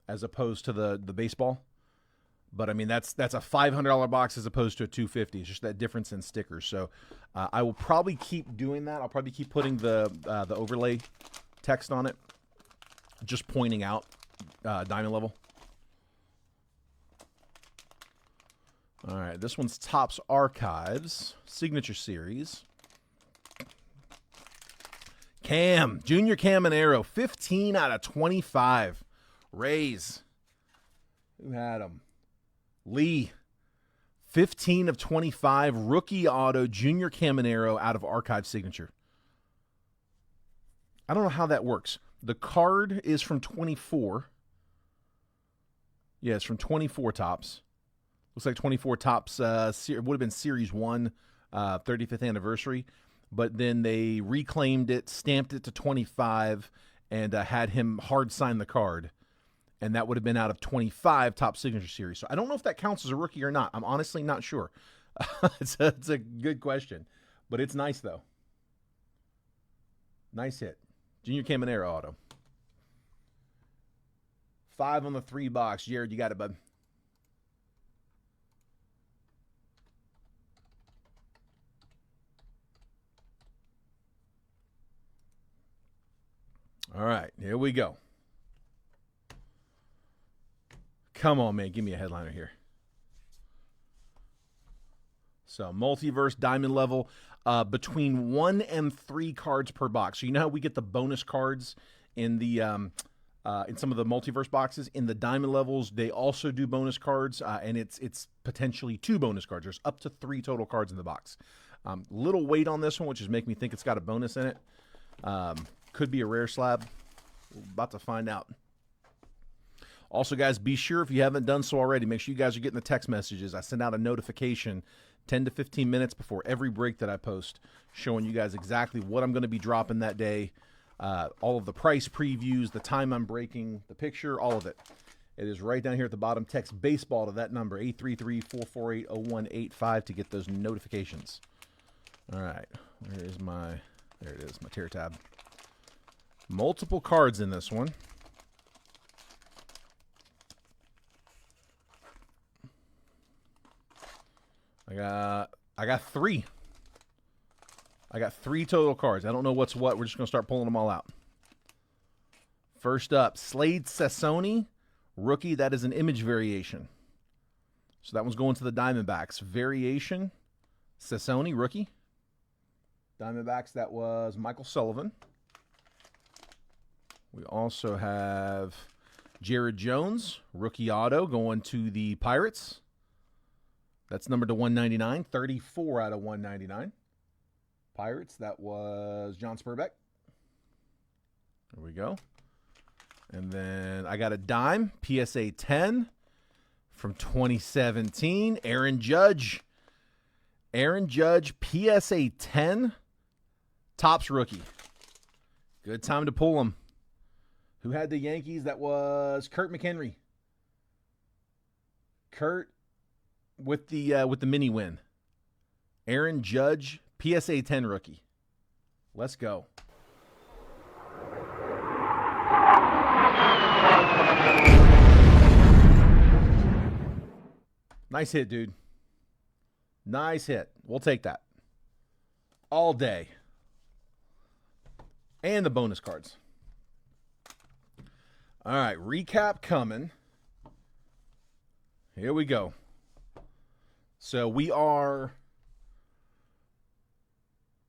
as opposed to the baseball. But I mean, that's a $500 box as opposed to a $250. It's just that difference in stickers. So I will probably keep doing that. I'll probably keep putting the overlay text on it, just pointing out diamond level. All right, this one's Topps Archives Signature Series. Cam, Junior Caminero, 15 out of 25. Rays. Who had him? Lee, 15 of 25, rookie auto, Junior Caminero out of Archive Signature. I don't know how that works. The card is from 24. Yeah, it's from 24 Topps. Looks like 24 Topps. It would have been Series 1, 35th anniversary. But then they reclaimed it, stamped it to 25, and had him hard sign the card. And that would have been out of 25 Topps Signature Series. So I don't know if that counts as a rookie or not. I'm honestly not sure. It's a good question. But it's nice, though. Nice hit. Junior Caminero auto. 5 on the 3 box. Jared, you got it, bud. All right, here we go. Come on, man. Give me a headliner here. So multiverse, diamond level, between 1 and 3 cards per box. So you know how we get the bonus cards in the in some of the multiverse boxes. In the diamond levels, they also do bonus cards, and it's potentially 2 bonus cards. There's up to 3 total cards in the box. Little weight on this one, which is making me think it's got a bonus in it. Could be a rare slab. We're about to find out. Also, guys, be sure if you haven't done so already, make sure you guys are getting the text messages. I send out a notification 10 to 15 minutes before every break that I post, showing you guys exactly what I'm going to be dropping that day, all of the price previews, the time I'm breaking, the picture, all of it. It is right down here at the bottom. Text baseball to that number, 833-448-0185, to get those notifications. All right, there it is, my tear tab. Multiple cards in this one. I got 3. I got 3 total cards. I don't know what's what. We're just going to start pulling them all out. First up, Slade Sassoni, rookie. That is an image variation. So that one's going to the Diamondbacks. Variation, Sassoni, rookie. Diamondbacks, that was Michael Sullivan. We also have Jared Jones, rookie auto, going to the Pirates. That's numbered to 199, 34 out of 199. Pirates, that was John Spurbeck. There we go. And then I got a dime, PSA 10 from 2017. Aaron Judge. Aaron Judge, PSA 10, Topps rookie. Good time to pull him. Who had the Yankees? That was Kurt McHenry. Kurt with the mini win. Aaron Judge, PSA 10 rookie. Let's go. Nice hit, dude. Nice hit. We'll take that. All day. And the bonus cards. All right, recap coming. Here we go. So we are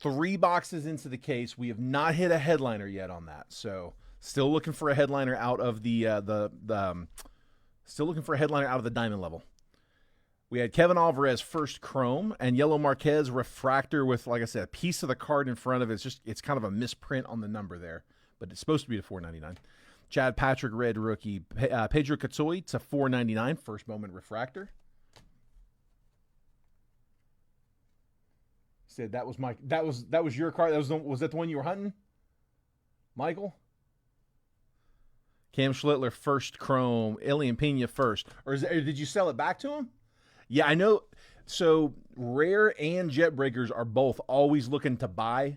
3 boxes into the case. We have not hit a headliner yet on that. So still looking for a headliner out of the diamond level. We had Kevin Alvarez first chrome and Yellow Marquez refractor with, like I said, a piece of the card in front of it. It's kind of a misprint on the number there, but it's supposed to be to $4.99. Chad Patrick red rookie. Pedro Katsoy to $4.99 first moment refractor. Said that was your card. Was that the one you were hunting, Michael? Cam Schlittler first chrome. Elian Pena first. Or did you sell it back to him? Yeah, I know. So Rare and Jet Breakers are both always looking to buy.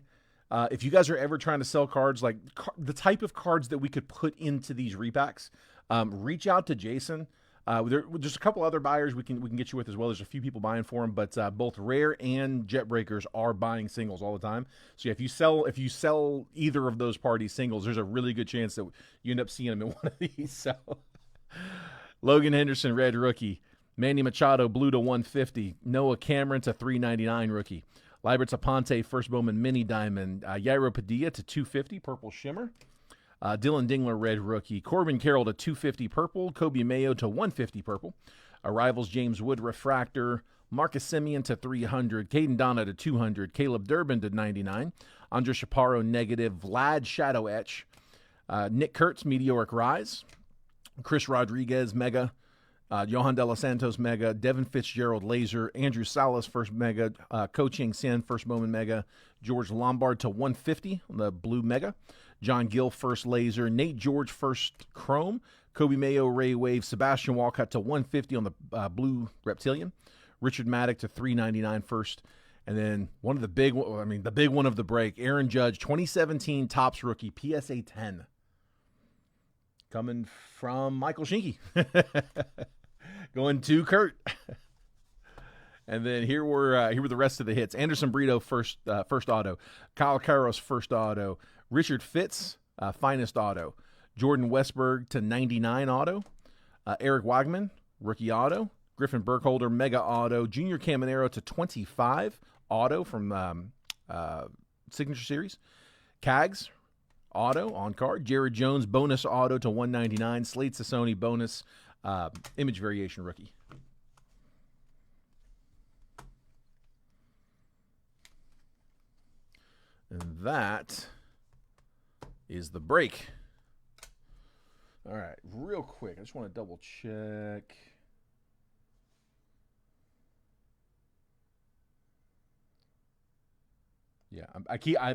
If you guys are ever trying to sell cards, like the type of cards that we could put into these repacks, reach out to Jason. There's a couple other buyers we can get you with as well. There's a few people buying for them, but both Rare and Jet Breakers are buying singles all the time. So if you sell either of those parties singles, there's a really good chance that you end up seeing them in one of these. So Logan Henderson red rookie. Manny Machado, blue to 150. Noah Cameron to $3.99 rookie. Liberts Aponte, first Bowman mini diamond. Yairo Padilla to $250, purple shimmer. Dylan Dingler, red rookie. Corbin Carroll to $250 purple. Kobe Mayo to $150 purple. Arrivals James Wood refractor. Marcus Semien to $300. Caden Donna to $200. Caleb Durbin to $99. Andre Chaparro negative. Vlad Shadow Etch. Nick Kurtz meteoric rise. Chris Rodriguez mega. Johan De Los Santos mega. Devin Fitzgerald laser. Andrew Salas first mega. Ko Ching Sin first Bowman mega. George Lombard to $150 on the blue mega. John Gill first laser. Nate George first chrome. Kobe Mayo Ray Wave. Sebastian Walcott to $150 on the blue reptilian. Richard Maddock to $3.99 first. And then the big one of the break, Aaron Judge, 2017 Topps rookie, PSA 10. Coming from Michael Schinke. Going to Kurt. And then here were the rest of the hits. Anderson Brito first auto. Kyle Caros first auto. Richard Fitz finest auto. Jordan Westberg to 99 auto. Eric Wagman rookie auto. Griffin Burkholder, Mega Auto. Junior Caminero to 25, Auto from Signature Series. Cags, Auto on card. Jared Jones, bonus Auto to 199. Slade Sassoni, bonus image variation rookie. And that is the break. All right, real quick, I just want to double check. Yeah,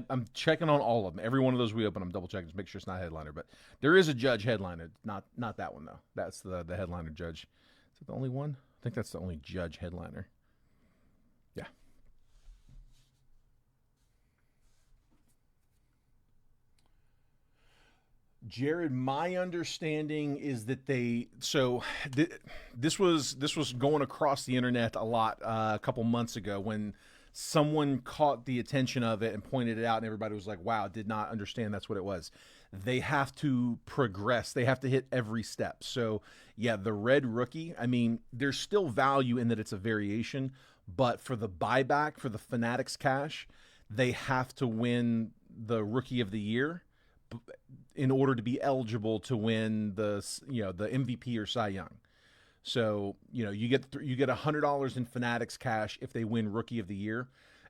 I'm checking on all of them. Every one of those we open, I'm double checking to make sure it's not headliner. But there is a Judge headliner, not that one though. That's the headliner Judge. Is it the only one? I think that's the only Judge headliner. Yeah. Jared, my understanding is that this was going across the internet a lot a couple months ago when someone caught the attention of it and pointed it out, and everybody was like, wow, did not understand that's what it was. They have to progress. They have to hit every step. So, yeah, the red rookie, I mean, there's still value in that it's a variation, but for the buyback, for the Fanatics cash, they have to win the Rookie of the Year in order to be eligible to win the MVP or Cy Young. So, you get $100 in Fanatics cash if they win Rookie of the Year.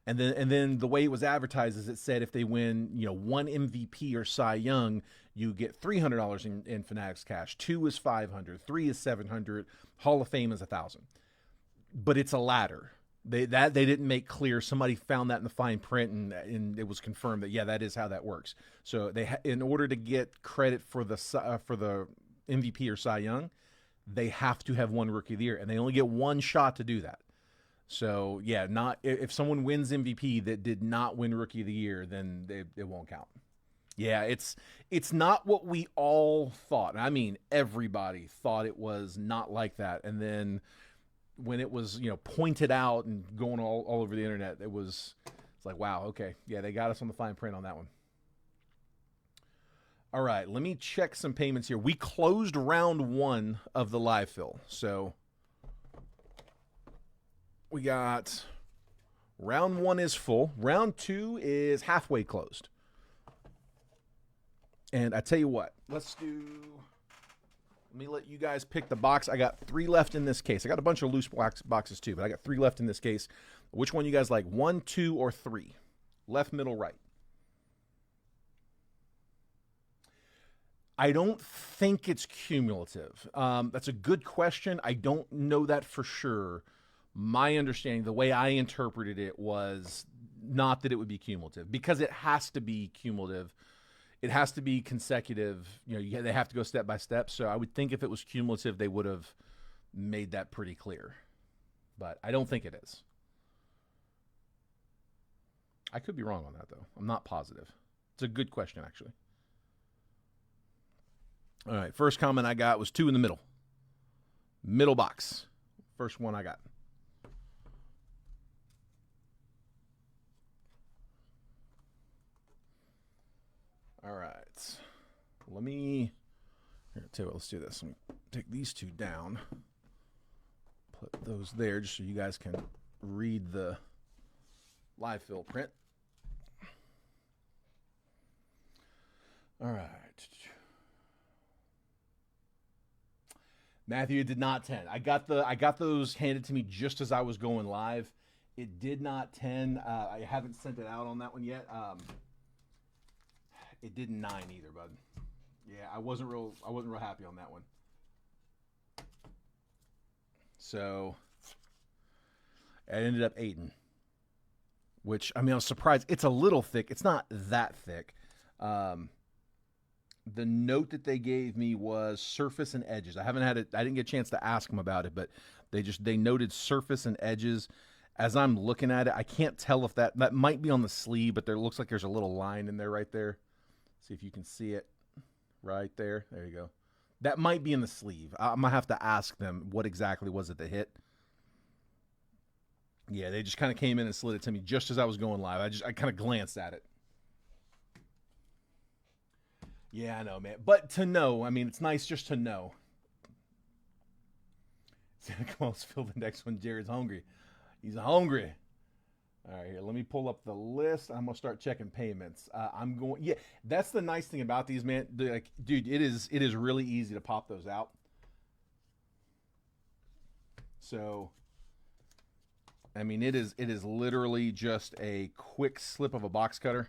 And then the way it was advertised is it said if they win, one MVP or Cy Young, you get $300 in Fanatics cash. 2 is $500, 3 is $700, Hall of Fame is $1,000. But it's a ladder. They didn't make clear. Somebody found that in the fine print, and it was confirmed that that is how that works. So in order to get credit for the MVP or Cy Young, they have to have won Rookie of the Year, and they only get one shot to do that. So not if someone wins MVP that did not win Rookie of the Year, then it won't count. Yeah, it's not what we all thought. I mean, everybody thought it was not like that, and then when it was pointed out and going all over the internet, it's like, wow, okay, they got us on the fine print on that one. All right, let me check some payments here. We closed round 1 of the live fill, so we got round 1 is full. Round 2 is halfway closed. And I tell you what, let me let you guys pick the box. I got 3 left in this case. I got a bunch of loose boxes too, but I got 3 left in this case. Which one you guys like, 1, 2, or 3? Left, middle, right. I don't think it's cumulative. That's a good question. I don't know that for sure. My understanding, the way I interpreted it was not that it would be cumulative, because it has to be cumulative. It has to be consecutive. They have to go step by step. So I would think if it was cumulative, they would have made that pretty clear. But I don't think it is. I could be wrong on that, though. I'm not positive. It's a good question, actually. All right, first comment I got was 2 in the middle. Middle box. First one I got. All right. Let me tell you what, let's do this. Let me take these 2 down. Put those there just so you guys can read the live fill print. All right. Matthew, it did not 10. I got those handed to me just as I was going live. It did not 10. I haven't sent it out on that one yet. It did 9 either, bud. Yeah, I wasn't real happy on that one. So I ended up 8, which, I mean, I was surprised. It's a little thick. It's not that thick. The note that they gave me was surface and edges. I didn't get a chance to ask them about it, but they noted surface and edges. As I'm looking at it, I can't tell if that might be on the sleeve, but there looks like there's a little line in there right there. See if you can see it right there. There you go. That might be in the sleeve. I'm going to have to ask them what exactly was it that hit. Yeah, they just kind of came in and slid it to me just as I was going live. I kind of glanced at it. Yeah, I know, man. But to know, I mean, it's nice just to know. Santa Claus fill the next one. Jared's hungry. He's hungry. All right, here. Let me pull up the list. I'm gonna start checking payments. I'm going. Yeah, that's the nice thing about these, man. Like, dude, it is really easy to pop those out. So, I mean, it is literally just a quick slip of a box cutter.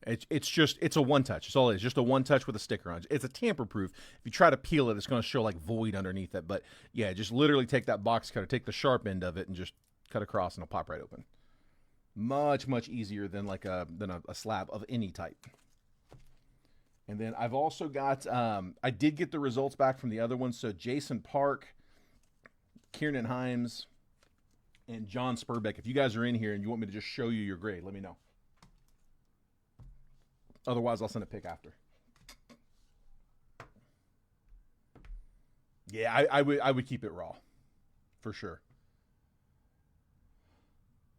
It's a one touch. It's all it is. Just a one touch with a sticker on it. It's a tamper proof. If you try to peel it, it's going to show like void underneath it. But yeah, just literally take that box cutter, take the sharp end of it, and just cut across, and it'll pop right open. Much easier than like a slab of any type. And then I've also got I did get the results back from the other ones. So Jason Park, Kieran Himes, and John Spurbeck. If you guys are in here and you want me to just show you your grade, let me know. Otherwise, I'll send a pic after. Yeah, I would keep it raw, for sure.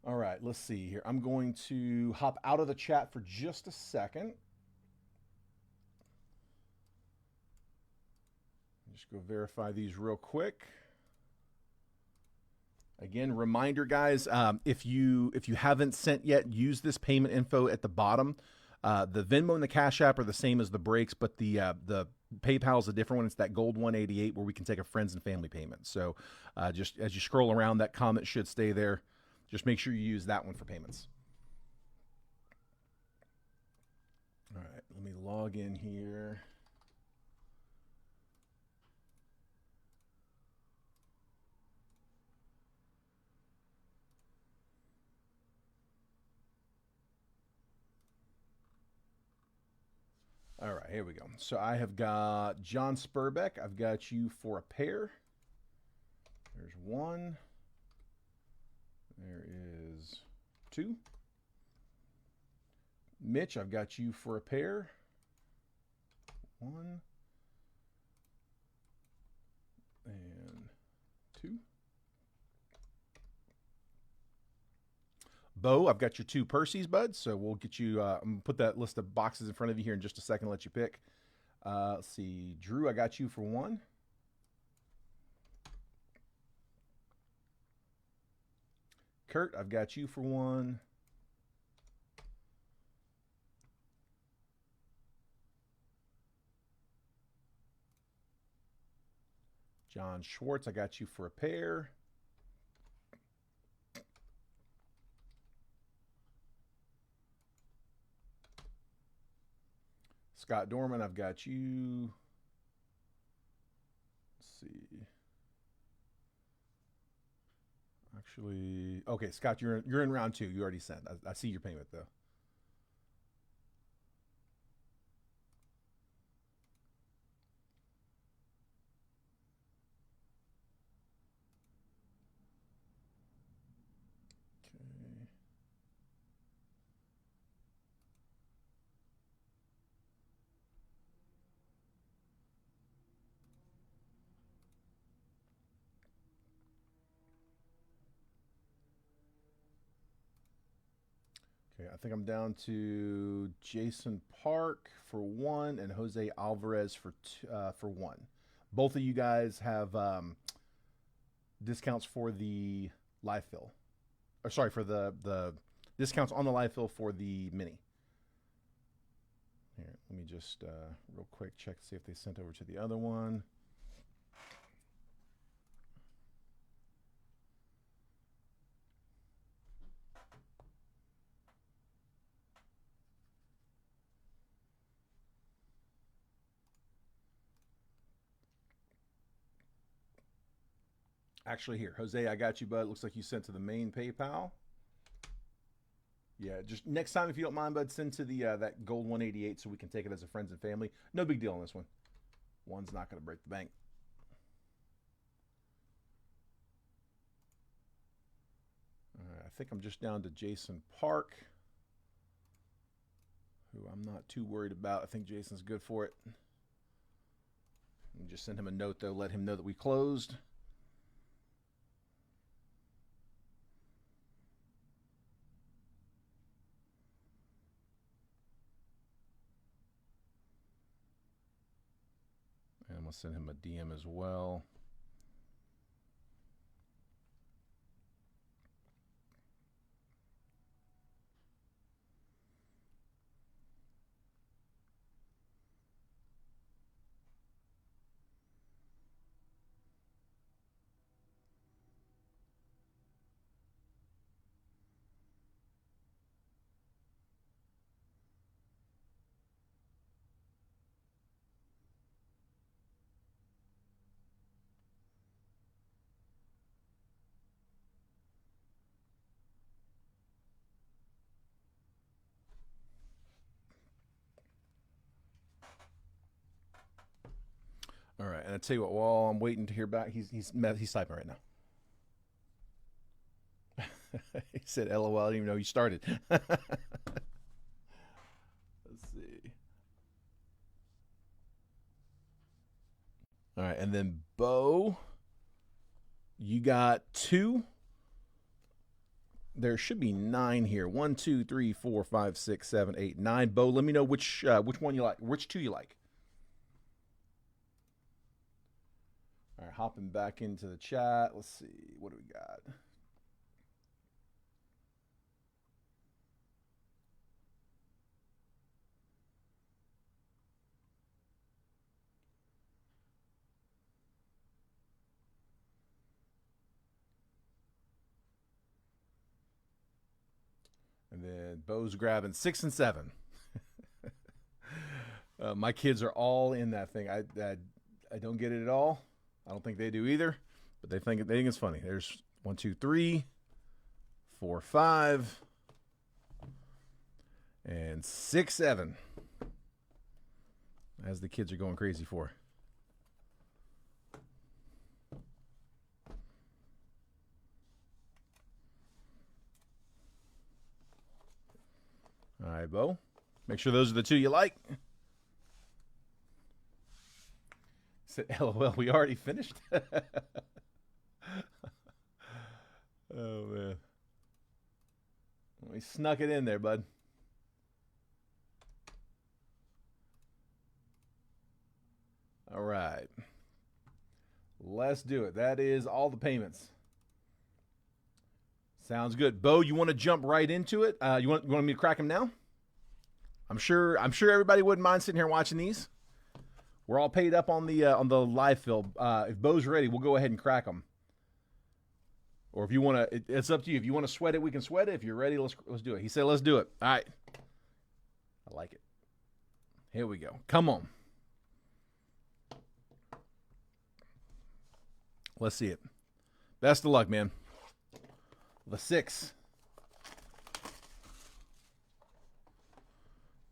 All right, let's see here. I'm going to hop out of the chat for just a second. Just go verify these real quick. Again, reminder, guys, if you haven't sent yet, use this payment info at the bottom. The Venmo and the Cash App are the same as the breaks, but the PayPal is a different one. It's that gold 188 where we can take a friends and family payment. So just as you scroll around, that comment should stay there. Just make sure you use that one for payments. All right, let me log in here. All right, here we go. So I have got John Spurbeck. I've got you for a pair. There's one. There is two. Mitch, I've got you for a pair. One. And two. Bo, I've got your two Percy's, bud. So we'll get you, I'm going to put that list of boxes in front of you here in just a second, let you pick. Let's see. Drew, I got you for one. Kurt, I've got you for one. John Schwartz, I got you for a pair. Scott Dorman, I've got you. Let's see. Actually, okay, Scott, you're in round two. You already sent. I see your payment though. Okay. Okay, I think I'm down to Jason Park for one and Jose Alvarez for one. Both of you guys have discounts for the live fill, or sorry, for the discounts on the live fill for the mini. Here, let me just real quick check to see if they sent over to the other one. Actually, here, Jose, I got you, bud. Looks like you sent to the main PayPal. Yeah, just next time, if you don't mind, bud, send to the that gold 188 so we can take it as a friends and family. No big deal on this one. One's not going to break the bank. All right, I think I'm just down to Jason Park, who I'm not too worried about. I think Jason's good for it. Just send him a note, though. Let him know that we closed. send him a DM as well. All right, and I tell you what, while I'm waiting to hear back, he's typing right now. He said, "LOL, I didn't even know you started." Let's see. All right, and then Bo, you got 2. There should be 9 here. 1, 2, 3, 4, 5, 6, 7, 8, 9. Bo, let me know which one you like, which 2 you like. All right, hopping back into the chat. Let's see. What do we got? And then Bo's grabbing 6 and 7. My kids are all in that thing. I don't get it at all. I don't think they do either, but they think it's funny. There's 1, 2, 3, 4, 5, and 6, 7. As the kids are going crazy for. All right, Bo. Make sure those are the 2 you like. Said, LOL, we already finished. Oh, man. We snuck it in there, bud. All right. Let's do it. That is all the payments. Sounds good. Bo, you want to jump right into it? You want me to crack them now? I'm sure everybody wouldn't mind sitting here watching these. We're all paid up on the live fill. If Bo's ready, we'll go ahead and crack them. Or if you want to, it's up to you. If you want to sweat it, we can sweat it. If you're ready, let's do it. He said, let's do it. All right. I like it. Here we go. Come on. Let's see it. Best of luck, man. The 6.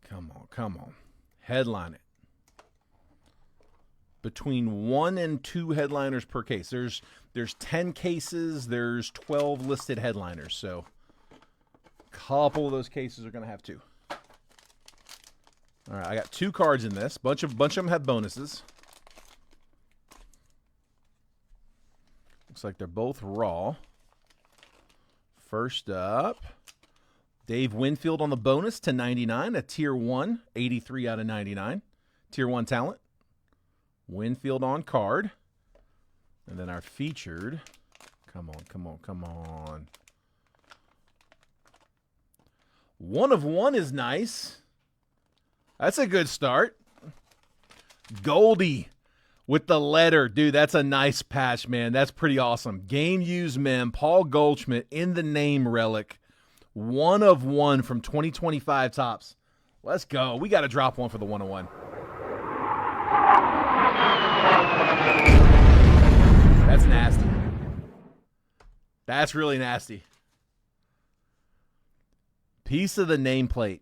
Come on, come on. Headline it. Between 1 and 2 headliners per case. There's 10 cases. There's 12 listed headliners. So a couple of those cases are going to have 2. All right, I got 2 cards in this. Bunch of them have bonuses. Looks like they're both raw. First up, Dave Winfield on the bonus to 99, a Tier 1, 83 out of 99. Tier 1 talent. Winfield on card. And then our featured, come on, come on, come on. 1 of 1 is nice. That's a good start. Goldie with the letter. Dude, that's a nice patch, man. That's pretty awesome. Game used mem, Paul Goldschmidt in the name relic. 1 of 1 from 2025 Topps. Let's go. We got to drop one for the 1 of 1. That's nasty. That's really nasty. Piece of the nameplate.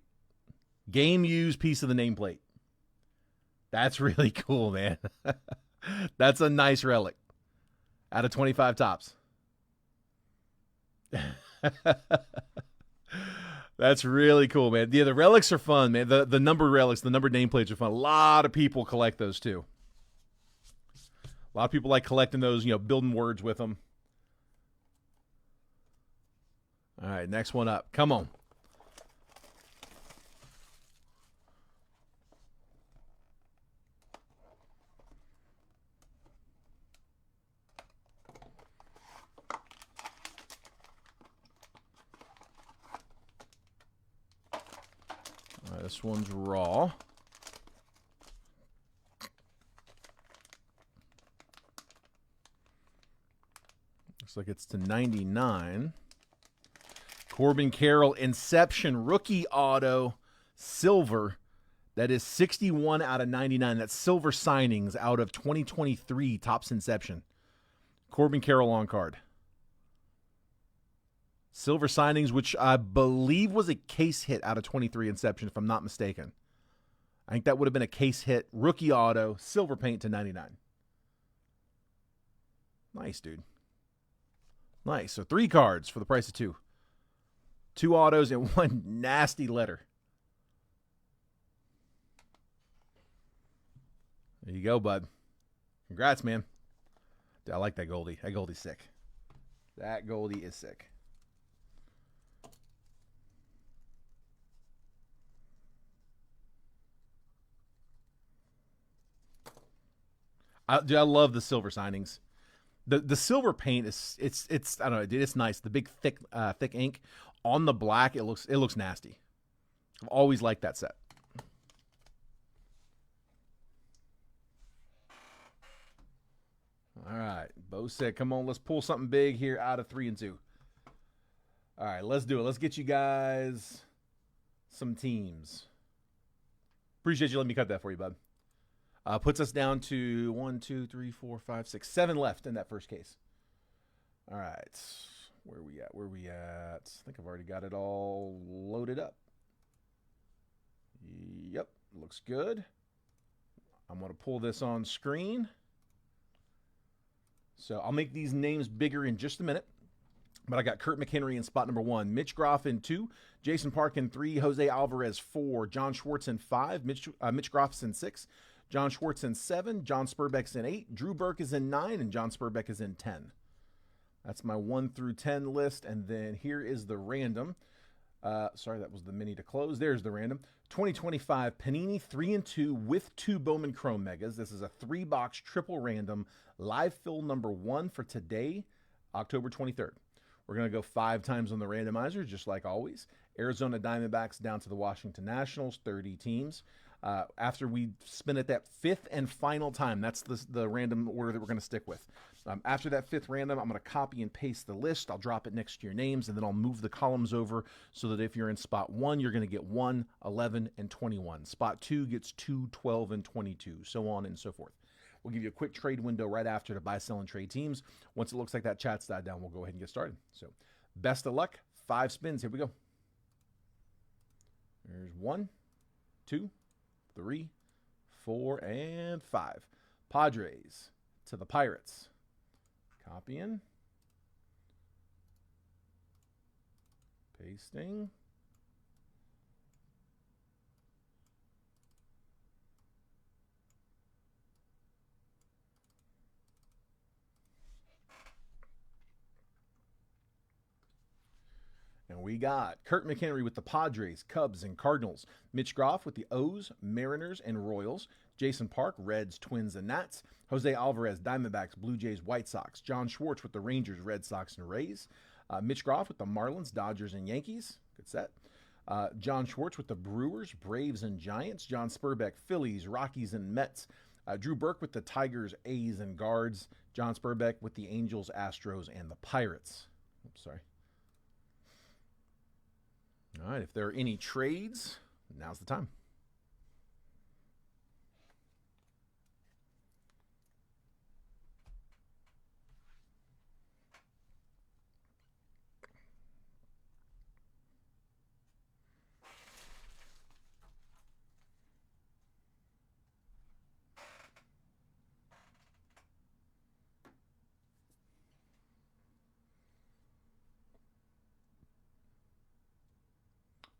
Game used piece of the nameplate. That's really cool, man. That's a nice relic. Out of 25 Topps. That's really cool, man. Yeah, the relics are fun, man. The numbered relics, the numbered nameplates are fun. A lot of people collect those, too. A lot of people like collecting those, building words with them. All right, next one up. Come on. This one's raw. Looks like it's to 99. Corbin Carroll, Inception, rookie auto, silver. That is 61 out of 99. That's silver signings out of 2023 Topps Inception. Corbin Carroll on card. Silver signings, which I believe was a case hit out of 23 Inception, if I'm not mistaken. I think that would have been a case hit. Rookie auto, silver paint to 99. Nice, dude. Nice. So 3 cards for the price of 2. 2 autos and 1 nasty letter. There you go, bud. Congrats, man. Dude, I like that Goldie. That Goldie's sick. That Goldie is sick. I love the silver signings. The silver paint is it's I don't know, dude, it's nice. The big thick ink on the black, it looks nasty. I've always liked that set. All right, Bo said, "Come on, let's pull something big here out of 3 and 2." All right, let's do it. Let's get you guys some teams. Appreciate you letting me cut that for you, bud. Puts us down to 1, 2, 3, 4, 5, 6, 7 left in that first case. All right. Where are we at? I think I've already got it all loaded up. Yep. Looks good. I'm going to pull this on screen. So I'll make these names bigger in just a minute. But I got Kurt McHenry in spot number 1, Mitch Groff in 2, Jason Park in 3, Jose Alvarez 4, John Schwartz in 5, Mitch Groff's in 6, John Schwartz in 7, John Spurbeck's in 8, Drew Burke is in 9, and John Spurbeck is in 10. That's my 1 through 10 list, and then here is the random. Sorry, that was the mini to close. There's the random. 2025 Panini 3 and 2 with 2 Bowman Chrome Megas. This is a 3-box triple random live fill number 1 for today, October 23rd. We're going to go 5 times on the randomizer, just like always. Arizona Diamondbacks down to the Washington Nationals, 30 teams. After we spin it that 5th and final time, that's the random order that we're going to stick with. After that 5th random, I'm going to copy and paste the list. I'll drop it next to your names, and then I'll move the columns over so that if you're in spot 1, you're going to get 1, 11, and 21. Spot 2 gets 2, 12, and 22, so on and so forth. We'll give you a quick trade window right after to buy, sell, and trade teams. Once it looks like that chat's died down, we'll go ahead and get started. So best of luck. 5 spins. Here we go. There's 1, 2, 3, 4, and 5. Padres to the Pirates. Copying. Pasting. And we got Kurt McHenry with the Padres, Cubs, and Cardinals. Mitch Groff with the O's, Mariners, and Royals. Jason Park, Reds, Twins, and Nats. Jose Alvarez, Diamondbacks, Blue Jays, White Sox. John Schwartz with the Rangers, Red Sox, and Rays. Mitch Groff with the Marlins, Dodgers, and Yankees. Good set. John Schwartz with the Brewers, Braves, and Giants. John Spurbeck, Phillies, Rockies, and Mets. Drew Burke with the Tigers, A's, and Guards. John Spurbeck with the Angels, Astros, and the Pirates. Oops, sorry. All right, if there are any trades, now's the time.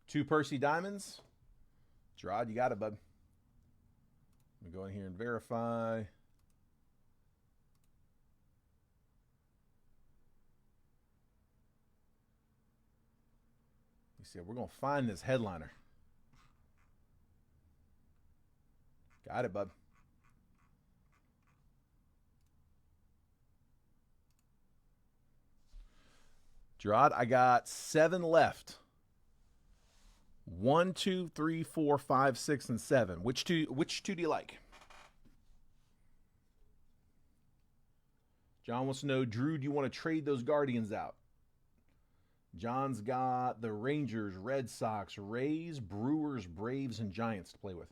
Two Percy Diamonds. Gerard, you got it, bud. Let me go in here and verify. You see, we're going to find this headliner. Got it, bud. Gerard, I got 7 left. 1, 2, 3, 4, 5, 6, and 7. Which two do you like? John wants to know, Drew, do you want to trade those Guardians out? John's got the Rangers, Red Sox, Rays, Brewers, Braves, and Giants to play with.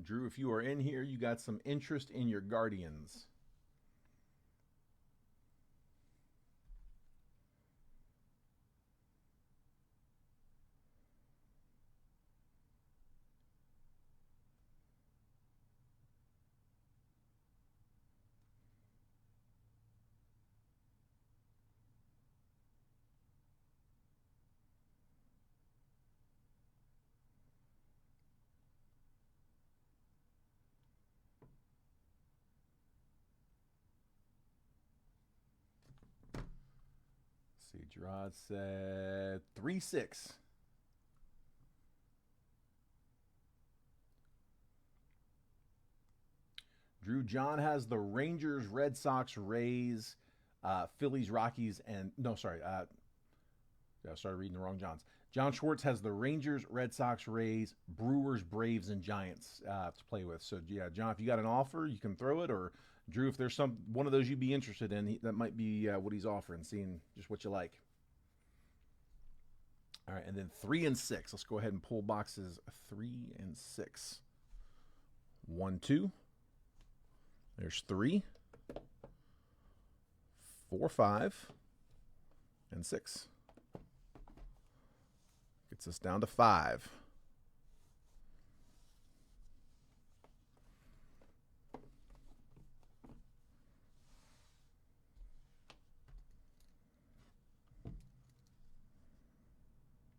Drew, if you are in here, you got some interest in your Guardians. See, Gerard said 3-6. Drew, John has the Rangers, Red Sox, Rays, Phillies, Rockies, and no, sorry, I started reading the wrong Johns. John Schwartz has the Rangers, Red Sox, Rays, Brewers, Braves, and Giants to play with. So yeah, John, if you got an offer, you can throw it. Or Drew, if there's one of those you'd be interested in, that might be what he's offering. Seeing just what you like. All right, and then 3 and 6. Let's go ahead and pull boxes 3 and 6. 1, 2. There's 3, 4, 5, and 6. Gets us down to 5.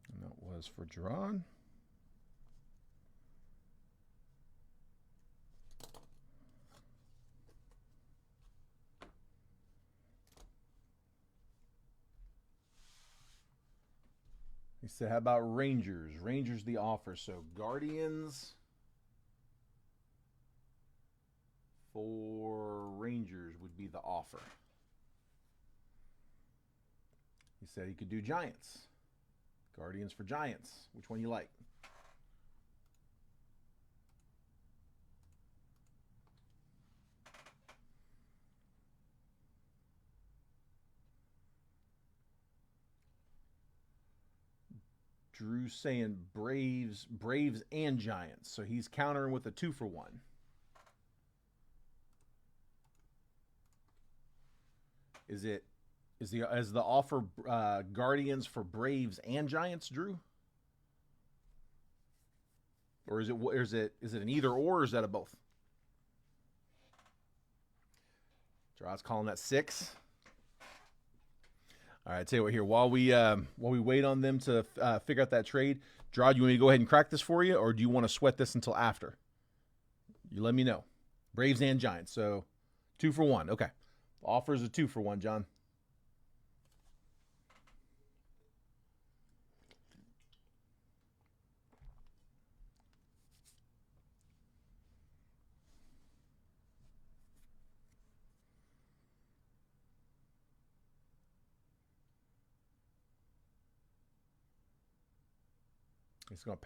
And that was for Gerard. He said, how about Rangers? Rangers the offer. So Guardians for Rangers would be the offer. He said he could do Giants. Guardians for Giants. Which one you like? Drew's saying Braves and Giants. So he's countering with a 2-for-1. Is the offer Guardians for Braves and Giants, Drew? Or is it an either or is that a both? Gerard's calling that 6. All right, tell you what here. While we wait on them to figure out that trade, Gerard, you want me to go ahead and crack this for you, or do you want to sweat this until after? You let me know. Braves and Giants, so 2-for-1. Okay, offers a 2-for-1, John.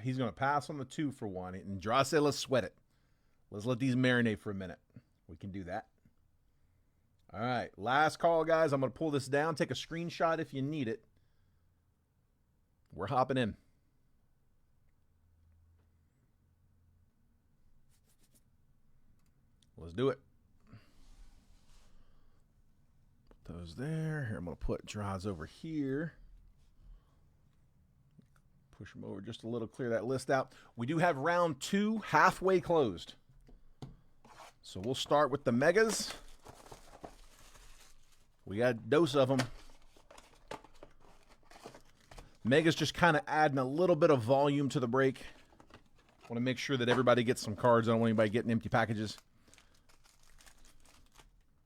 He's gonna pass on the 2-for-1, and Gerard said, "Let's sweat it. Let's let these marinate for a minute. We can do that." All right, last call, guys. I'm gonna pull this down. Take a screenshot if you need it. We're hopping in. Let's do it. Put those there. Here, I'm gonna put Gerard's over here. Push them over just a little, clear that list out. We do have round 2 halfway closed. So we'll start with the Megas. We got a dose of them. Mega's just kind of adding a little bit of volume to the break. Want to make sure that everybody gets some cards. I don't want anybody getting empty packages.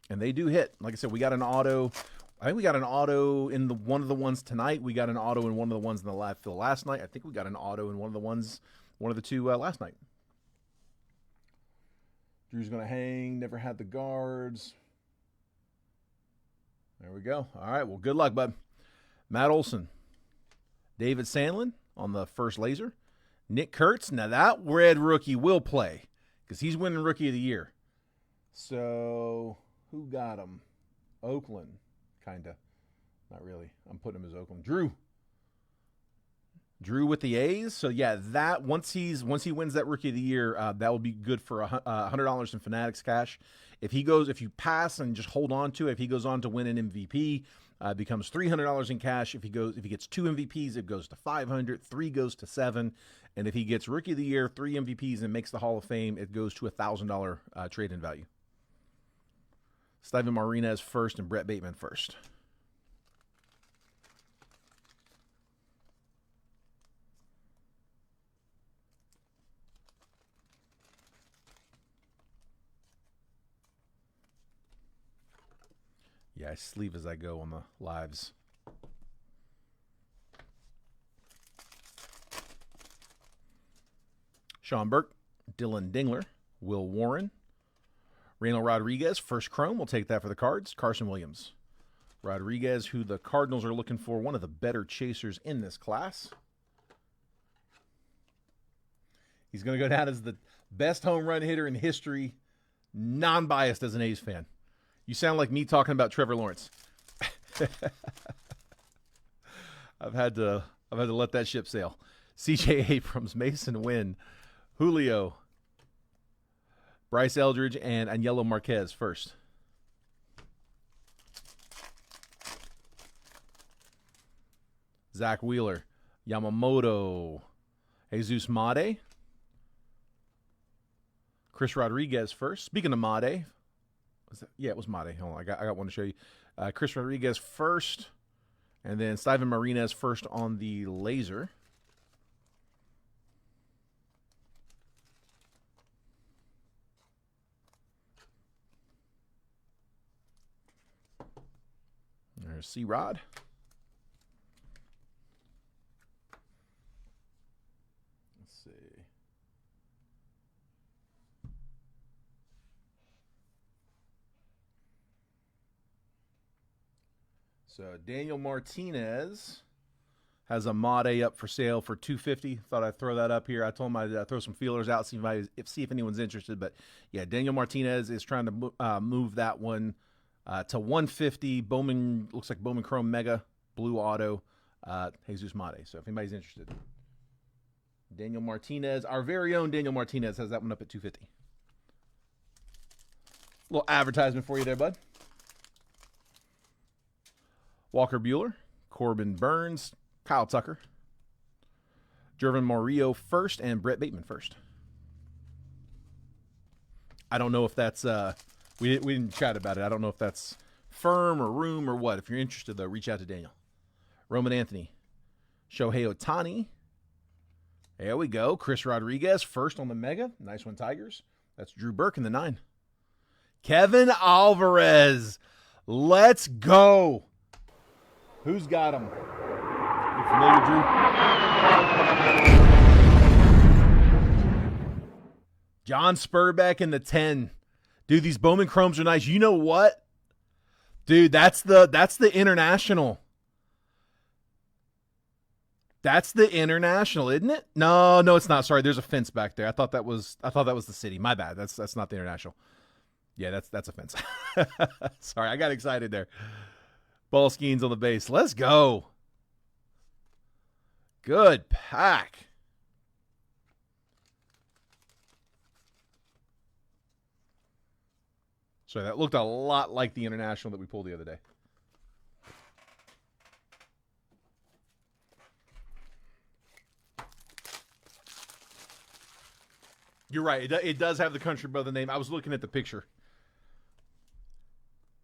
And they do hit. Like I said, we got an auto. I think we got an auto in one of the ones tonight. We got an auto in one of the ones in the last night. I think we got an auto in one of the two last night. Drew's going to hang. Never had the guards. There we go. All right. Well, good luck, bud. Matt Olson. David Sandlin on the first laser. Nick Kurtz. Now that red rookie will play because he's winning Rookie of the Year. So who got him? Oakland. Kind of. Not really. I'm putting him as Oakland. Drew with the A's. So yeah, that once he wins that Rookie of the Year, that will be good for $100 in Fanatics cash. If you pass and just hold on to it, if he goes on to win an MVP, it becomes $300 in cash. If he gets 2 MVPs, it goes to $500. 3 goes to $700, and if he gets Rookie of the Year, 3 MVPs, and makes the Hall of Fame, it goes to $1,000 trade-in value. Steven Marinez first and Brett Bateman first. Yeah, I sleeve as I go on the lives. Sean Burke, Dylan Dingler, Will Warren, Reynold Rodriguez, first chrome. We'll take that for the Cards. Carson Williams. Rodriguez, who the Cardinals are looking for, one of the better chasers in this class. He's going to go down as the best home run hitter in history, non-biased as an A's fan. You sound like me talking about Trevor Lawrence. I've had to let that ship sail. CJ Abrams, Mason Wynn, Julio, Bryce Eldridge, and Aniello Marquez first. Zach Wheeler, Yamamoto, Jesus Made, Chris Rodriguez first. Speaking of Made, it was Made. Hold on, I got one to show you. Chris Rodriguez first, and then Steven Marinez first on the laser. There's C-Rod. Let's see. So Daniel Martinez has a Made up for sale for $250. Thought I'd throw that up here. I told him I'd throw some feelers out, see if anyone's interested. But yeah, Daniel Martinez is trying to move that one to $150. Bowman, looks like Bowman Chrome Mega Blue Auto, Jesus Made. So if anybody's interested, Daniel Martinez, our very own Daniel Martinez, has that one up at $250. Little advertisement for you there, bud. Walker Buehler, Corbin Burns, Kyle Tucker, Jervin Murillo first, and Brett Bateman first. I don't know if that's we didn't chat about it. I don't know if that's firm or room or what. If you're interested, though, reach out to Daniel. Roman Anthony, Shohei Ohtani. There we go. Chris Rodriguez first on the Mega. Nice one, Tigers. That's Drew Burke in the 9. Kevin Alvarez. Let's go. Who's got him? You familiar, Drew? John Spurbeck in the 10. Dude, these Bowman Chromes are nice. You know what? Dude, that's the international. That's the international, isn't it? No, it's not. Sorry, there's a fence back there. I thought that was the city. My bad. That's not the international. Yeah, that's a fence. Sorry, I got excited there. Ball Skeens on the base. Let's go. Good pack. So that looked a lot like the international that we pulled the other day. You're right. It does have the country brother name. I was looking at the picture.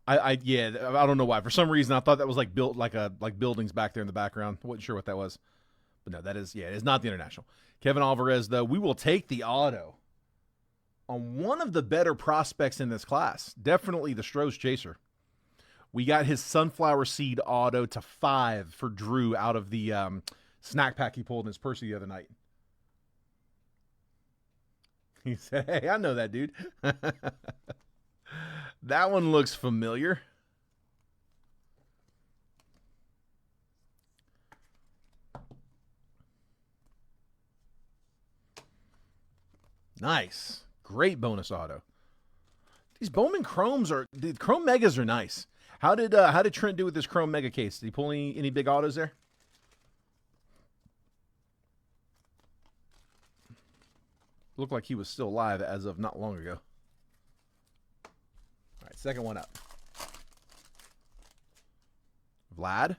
Yeah, I don't know why. For some reason, I thought that was like built like buildings back there in the background. I wasn't sure what that was, but no, that is it is not the international. Kevin Alvarez, though, we will take the auto on one of the better prospects in this class. Definitely the Stroh's chaser. We got his sunflower seed auto to 5 for Drew out of the snack pack he pulled in his purse the other night. He said, "Hey, I know that dude." That one looks familiar. Nice. Great bonus auto. These Bowman Chromes the Chrome Megas are nice. How did Trent do with this Chrome Mega case? Did he pull any big autos there? Looked like he was still alive as of not long ago. All right, second one up. Vlad,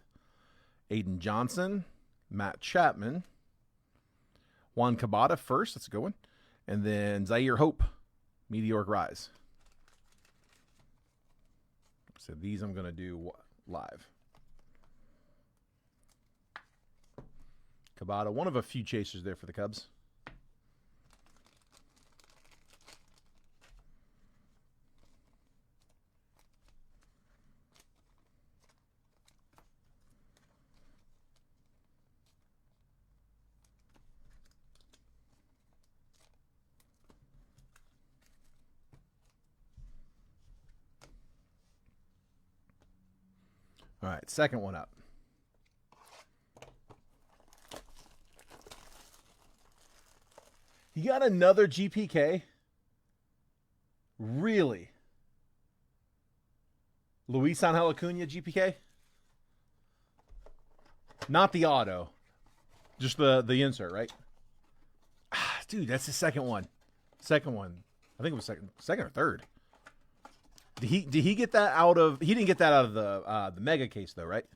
Aiden Johnson, Matt Chapman, Juan Cabada first. That's a good one. And then Zaire Hope, Meteoric Rise. So these I'm going to do live. Cabada, one of a few chasers there for the Cubs. All right, second one up. You got another GPK? Really? Luis Angel Acuna GPK? Not the auto. Just the insert, right? Dude, that's the second one. Second one. I think it was second or third. Did he get that out of? He didn't get that out of the mega case though, right?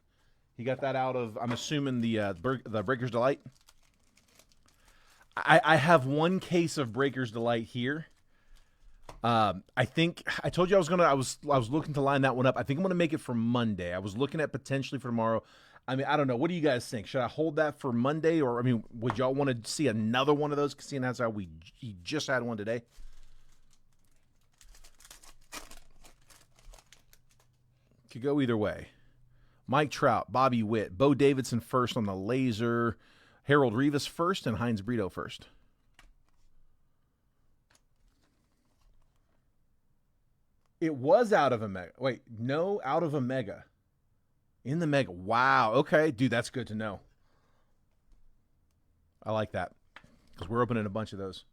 He got that out of. I'm assuming the Breaker's Delight. I have one case of Breaker's Delight here. I think I told you I was looking to line that one up. I think I'm gonna make it for Monday. I was looking at potentially for tomorrow. I mean, I don't know. What do you guys think? Should I hold that for Monday, or I mean, would y'all want to see another one of those? Seeing as how he just had one today. Could go either way. Mike Trout, Bobby Witt, Bo Davidson first on the laser, Harold Rivas first, and Heinz Brito first. It was out of a mega. Wait, no, out of a mega. In the mega. Wow. Okay, dude, that's good to know. I like that because we're opening a bunch of those.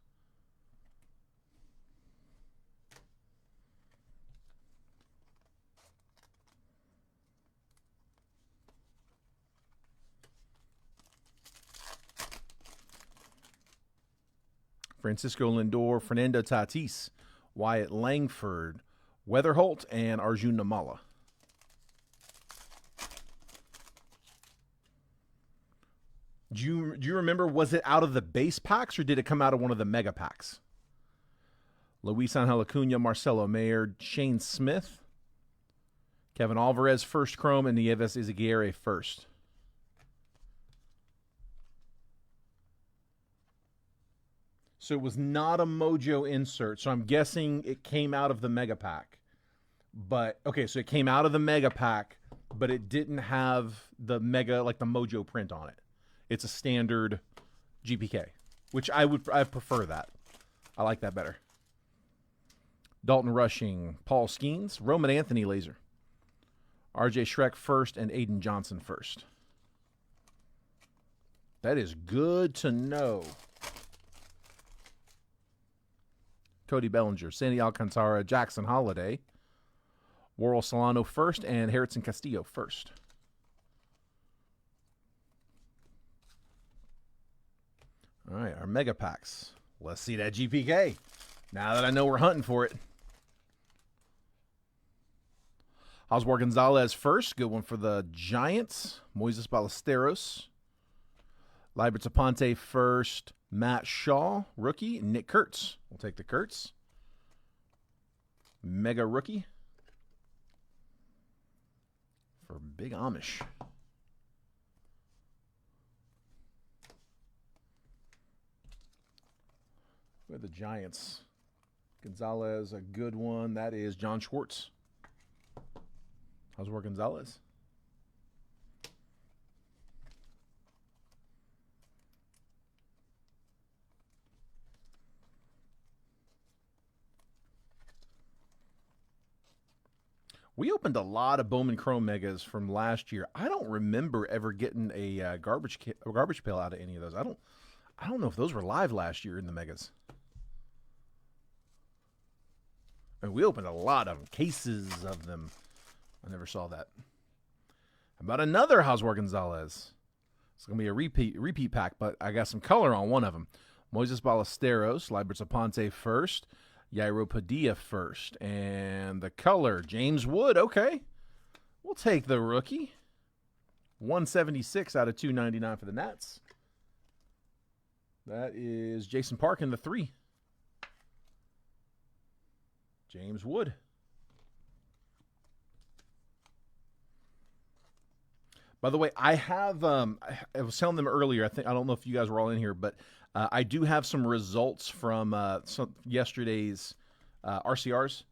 Francisco Lindor, Fernando Tatis, Wyatt Langford, Weatherholt, and Arjun Namala. Do you remember, was it out of the base packs or did it come out of one of the mega packs? Luis Angel Acuna, Marcelo Mayer, Shane Smith, Kevin Alvarez first chrome, and Nieves Izaguirre first. So it was not a Mojo insert. So I'm guessing it came out of the Mega Pack. But, okay, so it came out of the Mega Pack, but it didn't have the Mega, like the Mojo print on it. It's a standard GPK, which I prefer that. I like that better. Dalton Rushing, Paul Skeens, Roman Anthony laser. RJ Schreck first, and Aiden Johnson first. That is good to know. Cody Bellinger, Sandy Alcantara, Jackson Holiday, Worrell Solano first, and Harrison Castillo first. All right, our mega packs. Let's see that GPK. Now that I know we're hunting for it. Oswald Gonzalez first. Good one for the Giants. Moises Ballesteros. Libert Aponte first. Matt Shaw, rookie. Nick Kurtz. We'll take the Kurtz. Mega rookie. big Amish. With the Giants. Gonzalez, a good one. That is John Schwartz. How's work, Gonzalez? We opened a lot of Bowman Chrome Megas from last year. I don't remember ever getting a garbage pail out of any of those. I don't know if those were live last year in the Megas. And we opened a lot of them, cases of them. I never saw that. How about another Hoswer Gonzalez? It's going to be a repeat pack, but I got some color on one of them. Moises Ballesteros, Liberts Aponte first. Yairo Padilla first. And the color, James Wood. Okay. We'll take the rookie. 176 out of 299 for the Nats. That is Jason Park in the 3. James Wood. By the way, I have I was telling them earlier, I don't know if you guys were all in here, but I do have some results from yesterday's RCRs.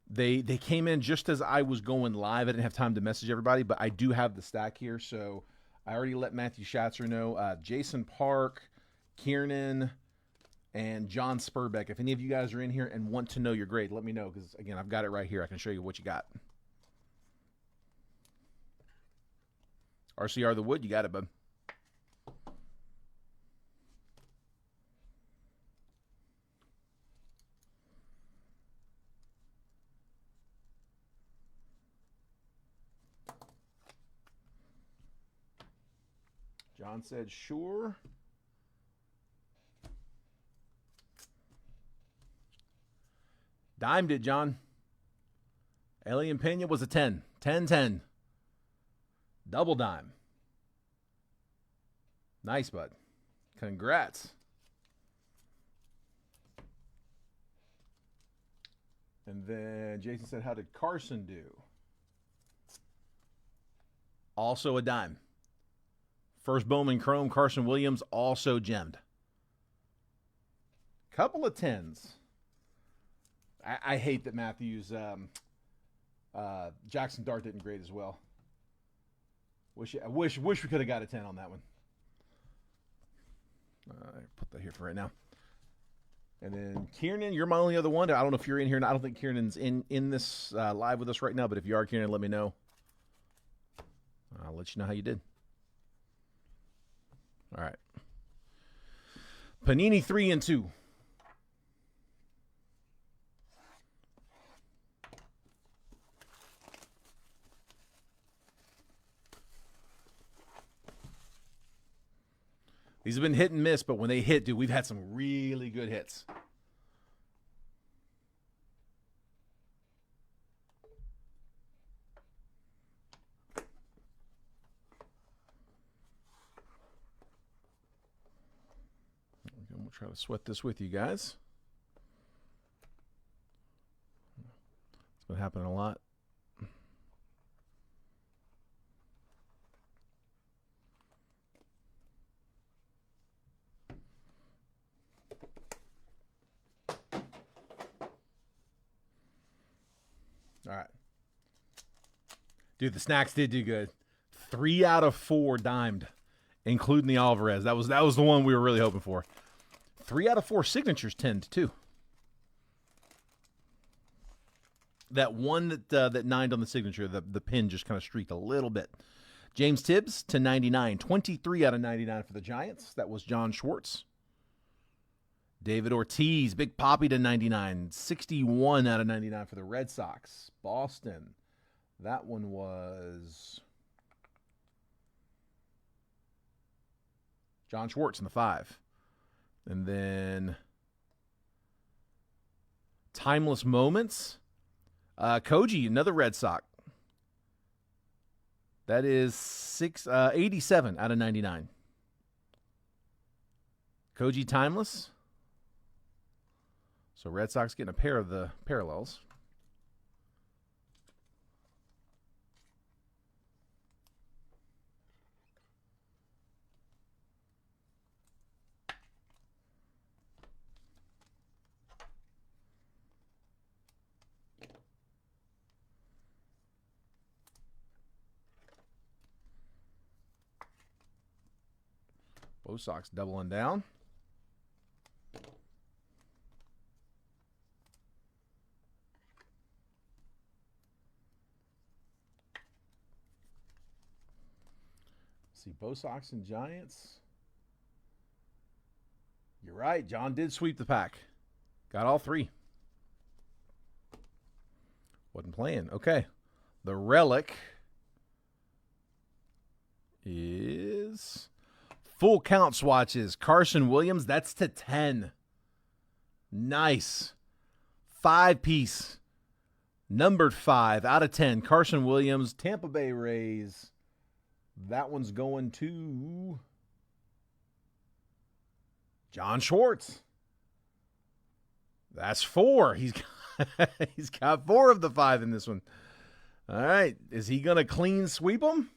They came in just as I was going live. I didn't have time to message everybody, but I do have the stack here. So I already let Matthew Schatzer know. Jason Park, Kiernan, and John Spurbeck. If any of you guys are in here and want to know your grade, let me know because, again, I've got it right here. I can show you what you got. RCR the Wood, you got it, bud. John said, sure. Dimed it, John. Alien Pena was a 10. 10-10. Double dime. Nice, bud. Congrats. And then Jason said, how did Carson do? Also a dime. First Bowman Chrome, Carson Williams, also gemmed. Couple of 10s. I hate that Matthews, Jackson Dart didn't grade as well. I wish we could have got a 10 on that one. Put that here for right now. And then Kiernan, you're my only other one. I don't know if you're in here. I don't think Kiernan's in this live with us right now, but if you are, Kiernan, let me know. I'll let you know how you did. All right. Panini 3 and 2. These have been hit and miss, but when they hit, dude, we've had some really good hits. We'll try to sweat this with you guys. It's been happening a lot. All right. Dude, the snacks did do good. 3 out of 4 dimed, including the Alvarez. That was the one we were really hoping for. 3 out of 4 signatures 10 too. That one that 9'd on the signature, the pin just kind of streaked a little bit. James Tibbs to 99. 23 out of 99 for the Giants. That was John Schwartz. David Ortiz, Big Poppy to 99. 61 out of 99 for the Red Sox. Boston. That one was John Schwartz in the 5. And then Timeless Moments. Koji, another Red Sox. That is 87 out of 99. Koji Timeless. So Red Sox getting a pair of the parallels. Bo Sox doubling down. See, Bo Sox and Giants. You're right. John did sweep the pack. Got all three. Wasn't playing. Okay. The relic is full count swatches. Carson Williams, that's to 10. Nice. 5-piece. Numbered 5 out of 10. Carson Williams, Tampa Bay Rays. That one's going to John Schwartz. That's 4. He's got 4 of the 5 in this one. All right. Is he going to clean sweep them?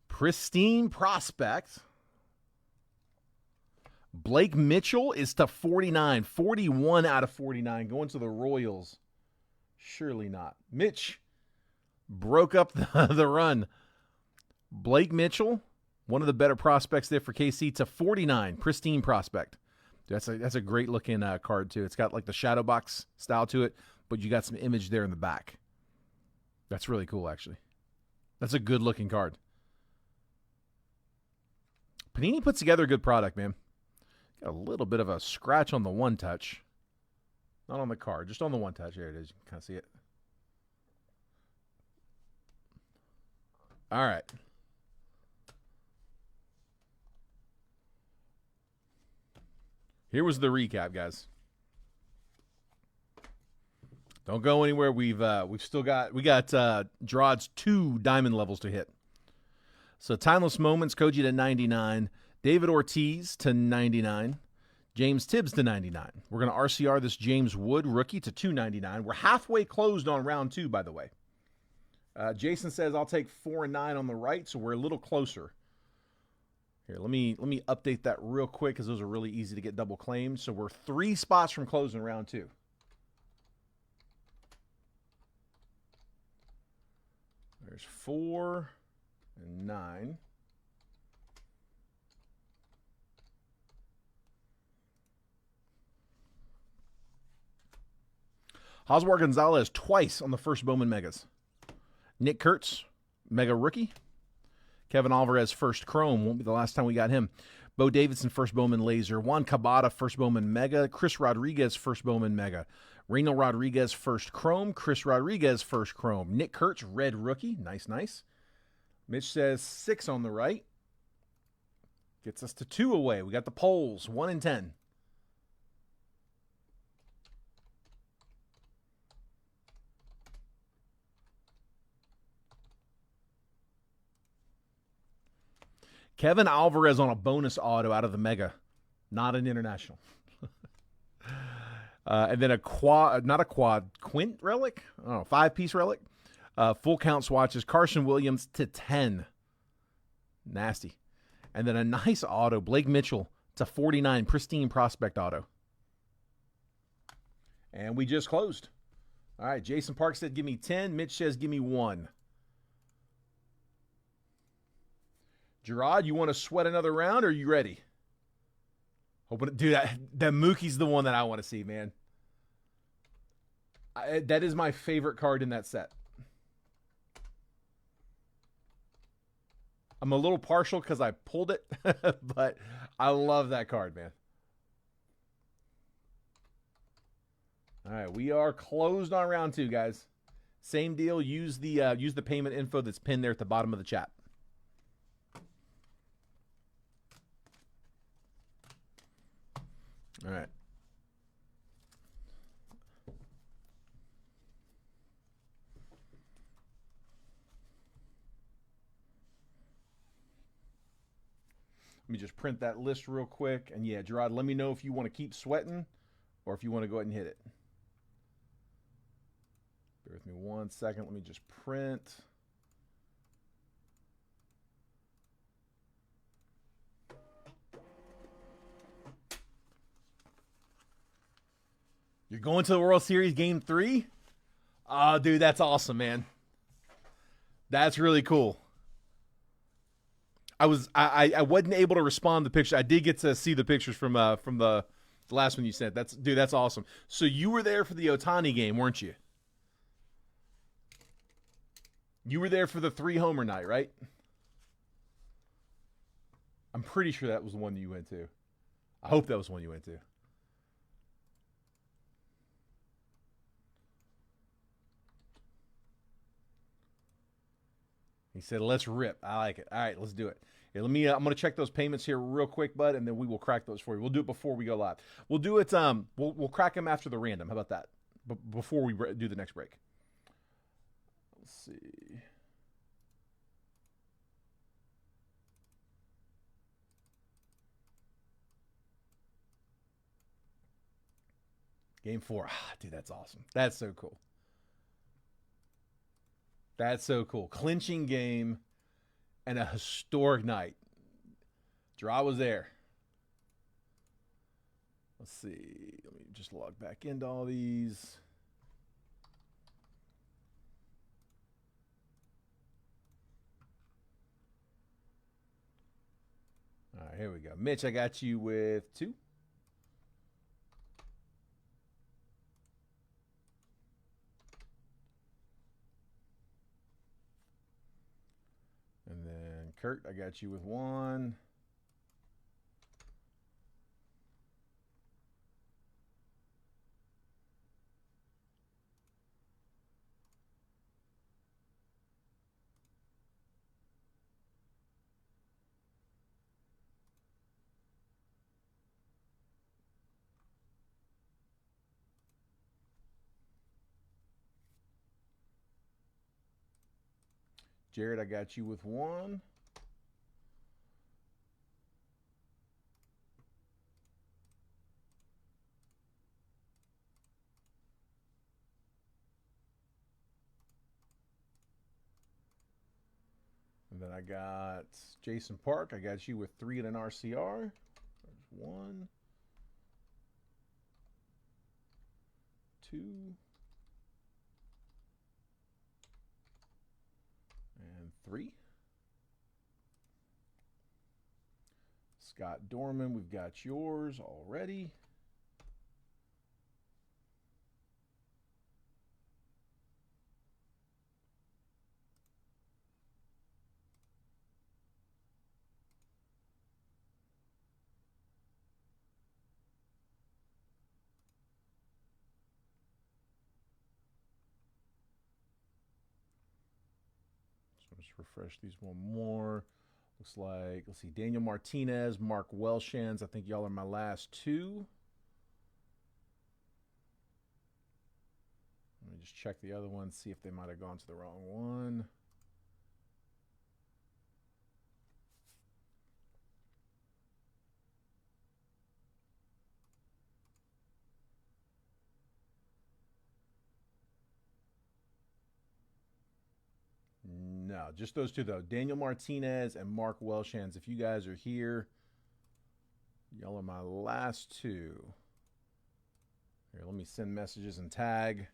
Pristine prospect. Blake Mitchell is to 49. 41 out of 49 going to the Royals. Surely not. Mitch broke up the run. Blake Mitchell, one of the better prospects there for KC, to 49. Pristine prospect. That's a great looking card too. It's got like the shadow box style to it, but you got some image there in the back. That's really cool, actually. That's a good looking card. Panini puts together a good product, man. Got a little bit of a scratch on the one touch. Not on the card, just on the one touch. There it is. You can kind of see it. All right. Here was the recap, guys. Don't go anywhere. We got Drod's 2 diamond levels to hit. So Timeless Moments, Koji to 99, David Ortiz to 99, James Tibbs to 99. We're going to RCR this James Wood rookie to 299. We're halfway closed on round 2, by the way. Jason says I'll take 4 and 9 on the right, so we're a little closer. Here, let me update that real quick because those are really easy to get double claimed. So we're 3 spots from closing round 2. There's 4 and 9. Oswald Gonzalez twice on the first Bowman Megas. Nick Kurtz, Mega Rookie. Kevin Alvarez, first Chrome. Won't be the last time we got him. Bo Davidson, first Bowman Laser. Juan Cabada, first Bowman Mega. Chris Rodriguez, first Bowman Mega. Reno Rodriguez, first Chrome. Chris Rodriguez, first Chrome. Nick Kurtz, Red Rookie. Nice, nice. Mitch says 6 on the right. Gets us to 2 away. We got the polls, 1 and 10. Kevin Alvarez on a bonus auto out of the Mega. Not an international. And then Quint relic? Oh, 5-piece relic. Full count swatches. Carson Williams to 10. Nasty. And then a nice auto. Blake Mitchell to 49. Pristine prospect auto. And we just closed. All right. Jason Park said, give me 10. Mitch says, give me 1. Gerard, you want to sweat another round, or are you ready? Dude, that Mookie's the one that I want to see, man. That is my favorite card in that set. I'm a little partial because I pulled it, but I love that card, man. All right, we are closed on round 2, guys. Same deal. Use the payment info that's pinned there at the bottom of the chat. All right. Let me just print that list real quick. And yeah, Gerard, let me know if you want to keep sweating or if you want to go ahead and hit it. Bear with me 1 second. Let me just print. You're going to the World Series Game 3? Oh, dude, that's awesome, man. That's really cool. I wasn't able to respond to the picture. I did get to see the pictures from the last one you sent. That's awesome. So you were there for the Otani game, weren't you? You were there for the 3-homer night, right? I'm pretty sure that was the one that you went to. I hope that was the one you went to. He said, "Let's rip." I like it. All right, let's do it. Here, let me. I'm gonna check those payments here real quick, bud, and then we will crack those for you. We'll do it before we go live. We'll do it. We'll crack them after the random. How about that? Before we do the next break. Let's see. Game 4. Dude, that's awesome. That's so cool. That's so cool. Clinching game and a historic night. Draw was there. Let's see. Let me just log back into all these. All right, here we go. Mitch, I got you with 2. And then Kurt, I got you with 1. Jared, I got you with 1. And then I got Jason Park. I got you with 3 and an RCR. There's 1, 2, and 3. Scott Dorman, we've got yours already. So let's refresh these one more. Looks like, let's see, Daniel Martinez, Mark Welshans. I think y'all are my last 2. Let me just check the other ones, see if they might have gone to the wrong one. No, just those 2, though. Daniel Martinez and Mark Welshans. If you guys are here, y'all are my last 2. Here, let me send messages and tag.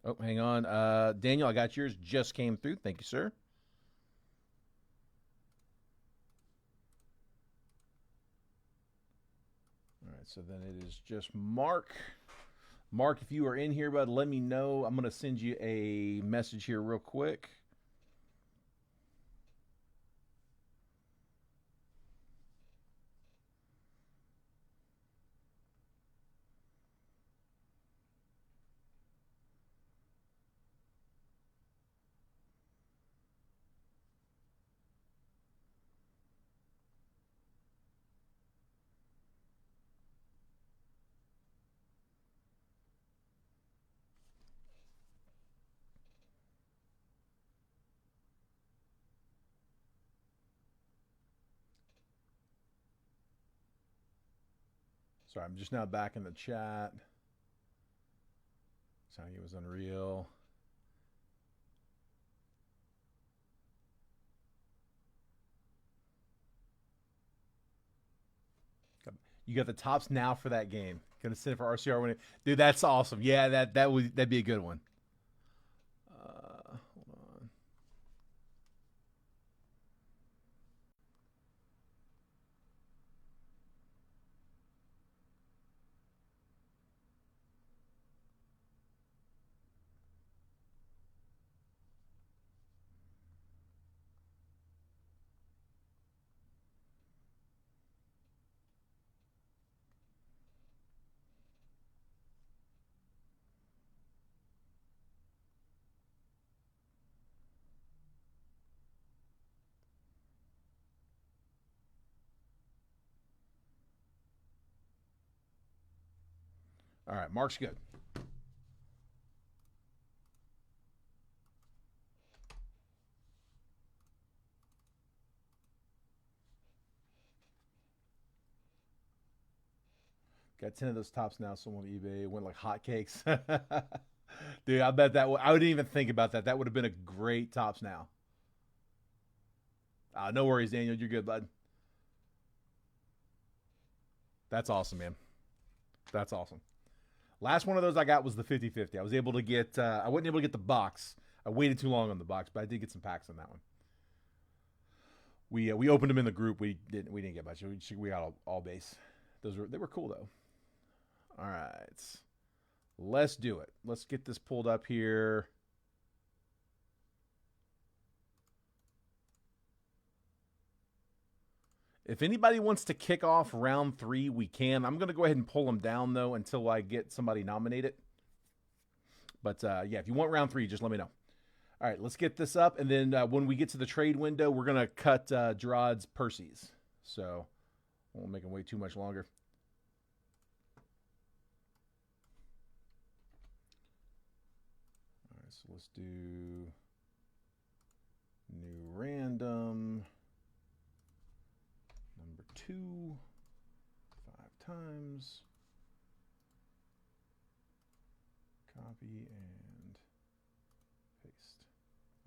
Oh, hang on. Daniel, I got yours. Just came through. Thank you, sir. All right, so then it is just Mark. Mark, if you are in here, bud, let me know. I'm going to send you a message here real quick. Sorry, I'm just now back in the chat. Sounding it was unreal. You got the tops now for that game. Gonna send it for RCR when it, dude. That's awesome. Yeah, that'd be a good one. Hold on. All right, Mark's good. Got 10 of those tops now. Someone on eBay went like hotcakes. Dude, I bet that I wouldn't even think about that. That would have been a great tops now. No worries, Daniel. You're good, bud. That's awesome, man. That's awesome. Last one of those I got was the 50-50. I was able to get, I wasn't able to get the box. I waited too long on the box, but I did get some packs on that one. We opened them in the group. We didn't get much. We got all base. They were cool though. All right, let's do it. Let's get this pulled up here. If anybody wants to kick off round 3, we can. I'm going to go ahead and pull them down, though, until I get somebody nominated. But, yeah, if you want round 3, just let me know. All right, let's get this up. And then when we get to the trade window, we're going to cut Gerard's Percy's. So, I won't make him wait too much longer. All right, so let's do new random. Number 2, 5 times. Copy and paste.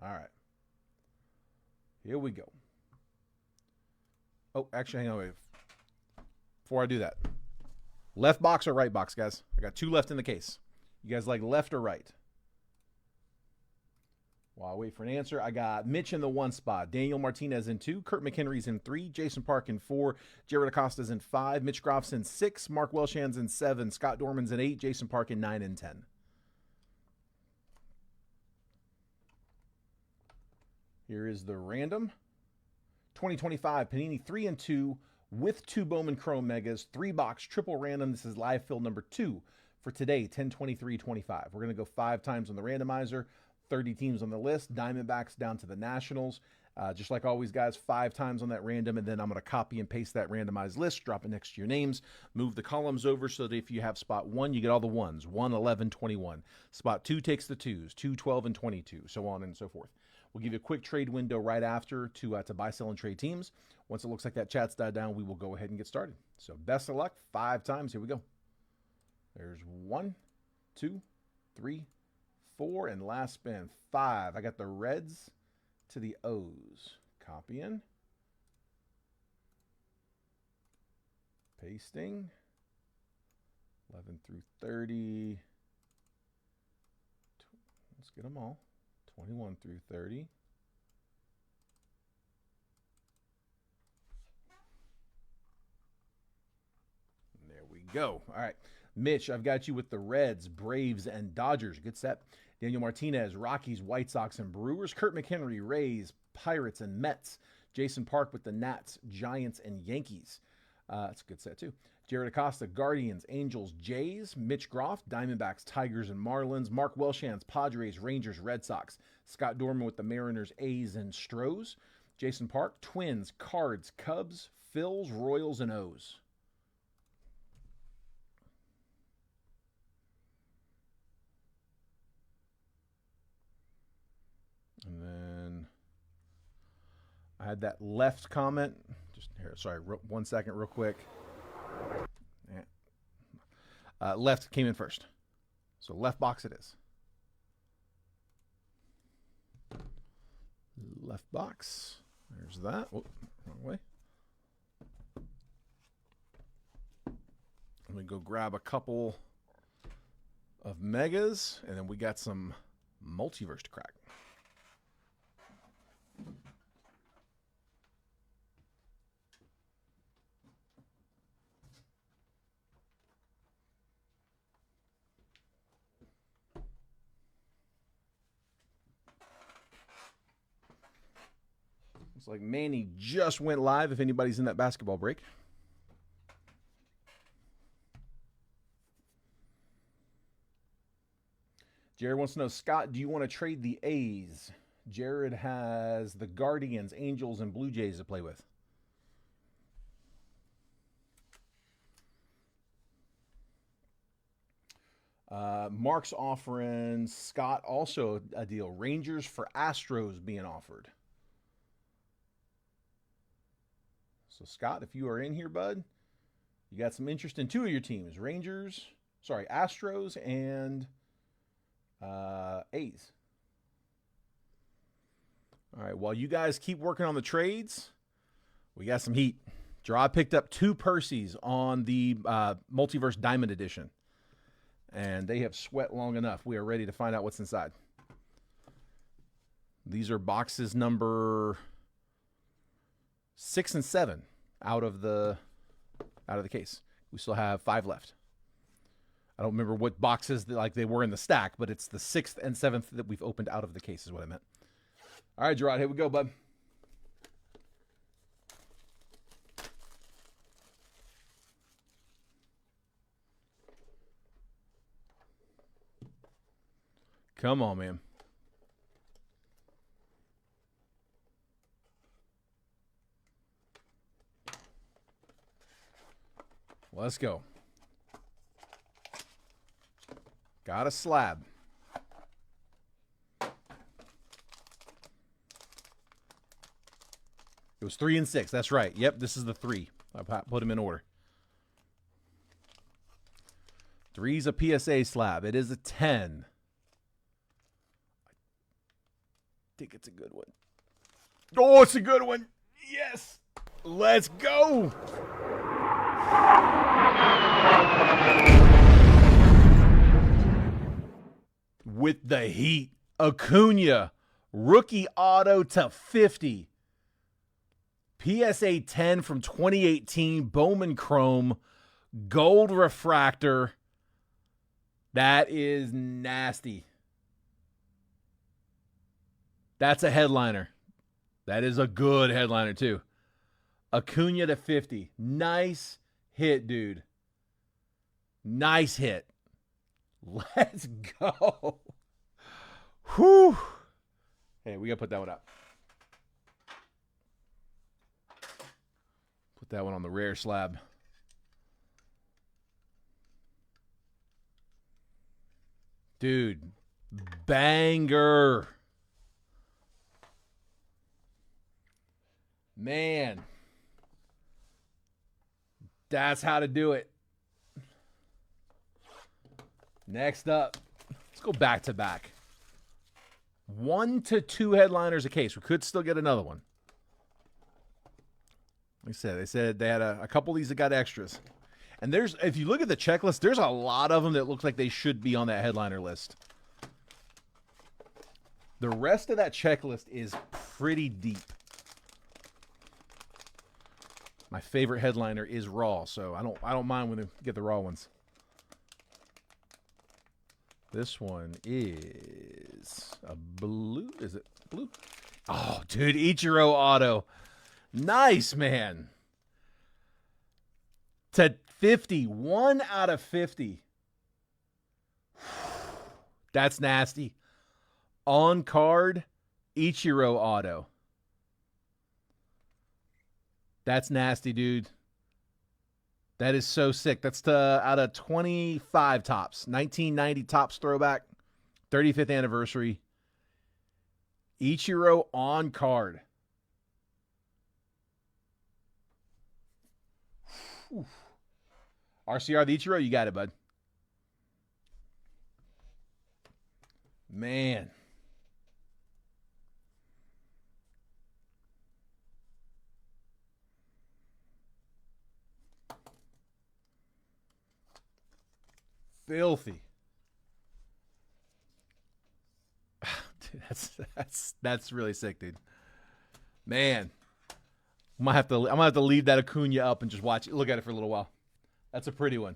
All right. Here we go. Oh, actually, hang on. Wait. Before I do that, left box or right box, guys? I got 2 left in the case. You guys like left or right? While I wait for an answer, I got Mitch in the 1 spot, Daniel Martinez in 2, Kurt McHenry's in 3, Jason Park in 4, Jared Acosta's in 5, Mitch Groff's in 6, Mark Welshan's in 7, Scott Dorman's in 8, Jason Park in 9 and 10. Here is the random. 2025 Panini 3 and 2 with 2 Bowman Chrome Megas, 3-box triple random. This is live fill number 2 for today, 10/23/25. We're going to go 5 times on the randomizer. 30 teams on the list, Diamondbacks down to the Nationals. Just like always, guys, 5 times on that random, and then I'm going to copy and paste that randomized list, drop it next to your names, move the columns over so that if you have spot 1, you get all the 1s, 1, 11, 21. Spot 2 takes the 2s, 2, 12, and 22, so on and so forth. We'll give you a quick trade window right after to buy, sell, and trade teams. Once it looks like that chat's died down, we will go ahead and get started. So best of luck, 5 times. Here we go. There's 1, 2, 3, 4, and last spin, 5. I got the Reds to the O's. Copying. Pasting. 11 through 30. Let's get them all. 21 through 30. And there we go. All right. Mitch, I've got you with the Reds, Braves, and Dodgers. Good set. Daniel Martinez, Rockies, White Sox, and Brewers. Kurt McHenry, Rays, Pirates, and Mets. Jason Park with the Nats, Giants, and Yankees. That's a good set, too. Jared Acosta, Guardians, Angels, Jays. Mitch Groff, Diamondbacks, Tigers, and Marlins. Mark Welshan's, Padres, Rangers, Red Sox. Scott Dorman with the Mariners, A's, and Stros. Jason Park, Twins, Cards, Cubs, Phils, Royals, and O's. And then I had that left comment. Just here, sorry, 1 second, real quick. Yeah. Left came in first. So left box it is. Left box. There's that. Oh, wrong way. Let me go grab a couple of megas, and then we got some multiverse to crack. Looks like Manny just went live if anybody's in that basketball break. Jared wants to know, Scott, do you want to trade the A's? Jared has the Guardians, Angels, and Blue Jays to play with. Mark's offering Scott also a deal. Rangers for Astros being offered. So, Scott, if you are in here, bud, you got some interest in two of your teams. Astros and A's. All right, while you guys keep working on the trades, we got some heat. Gerard picked up 2 Percys on the Multiverse Diamond Edition. And they have sweat long enough. We are ready to find out what's inside. These are boxes number 6 and 7 out of the case. We still have 5 left. I don't remember what boxes they were in the stack, but it's the 6th and 7th that we've opened out of the case is what I meant. All right, Gerard, here we go, bud. Come on, man. Let's go. Got a slab. It was 3 and 6. That's right. Yep, this is the 3. I put them in order. 3's a PSA slab. It is a 10. I think it's a good one. Oh, it's a good one. Yes. Let's go. With the heat, Acuna, rookie auto to 50. PSA 10 from 2018, Bowman Chrome, gold refractor. That is nasty. That's a headliner. That is a good headliner, too. Acuna to 50. Nice hit, dude. Nice hit. Let's go. Whew. Hey, we got to put that one up. Put that one on the rare slab. Dude, banger. Man. That's how to do it. Next up, let's go back to back. 1 to 2 headliners a case. We could still get another one. Like I said, they said they had a couple of these that got extras. And if you look at the checklist, there's a lot of them that look like they should be on that headliner list. The rest of that checklist is pretty deep. My favorite headliner is raw, so I don't mind when they get the raw ones. This one is a blue. Is it blue? Oh, dude, Ichiro auto. Nice, man. To 50. 1 out of 50. That's nasty. On card, Ichiro auto. That's nasty, dude. That is so sick. That's out of 25 tops. 1990 tops throwback. 35th anniversary. Ichiro on card. Whew. RCR the Ichiro, you got it, bud. Man. filthy. Dude, that's really sick, dude. Man, I'm gonna have to leave that Acuna up and just look at it for a little while. That's a pretty one.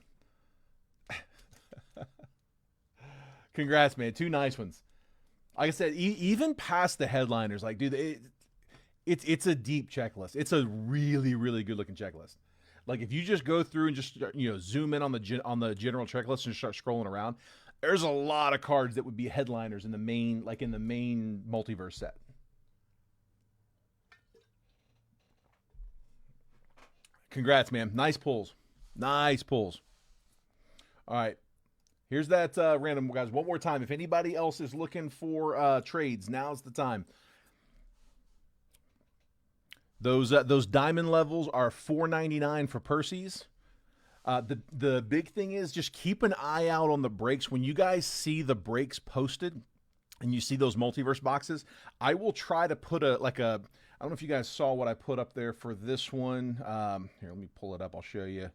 Congrats, man. Two nice ones. Like I said, even past the headliners, like, dude, it's a deep checklist. It's a really, really good looking checklist. Like, if you just go through and just zoom in on the general checklist and start scrolling around, there's a lot of cards that would be headliners in the main multiverse set. Congrats, man. Nice pulls. Nice pulls. All right. Here's that random, guys. One more time. If anybody else is looking for trades, now's the time. Those diamond levels are $4.99 for Percy's. The big thing is just keep an eye out on the breaks. When you guys see the breaks posted and you see those multiverse boxes, I will try to put I don't know if you guys saw what I put up there for this one. Here, let me pull it up. I'll show you.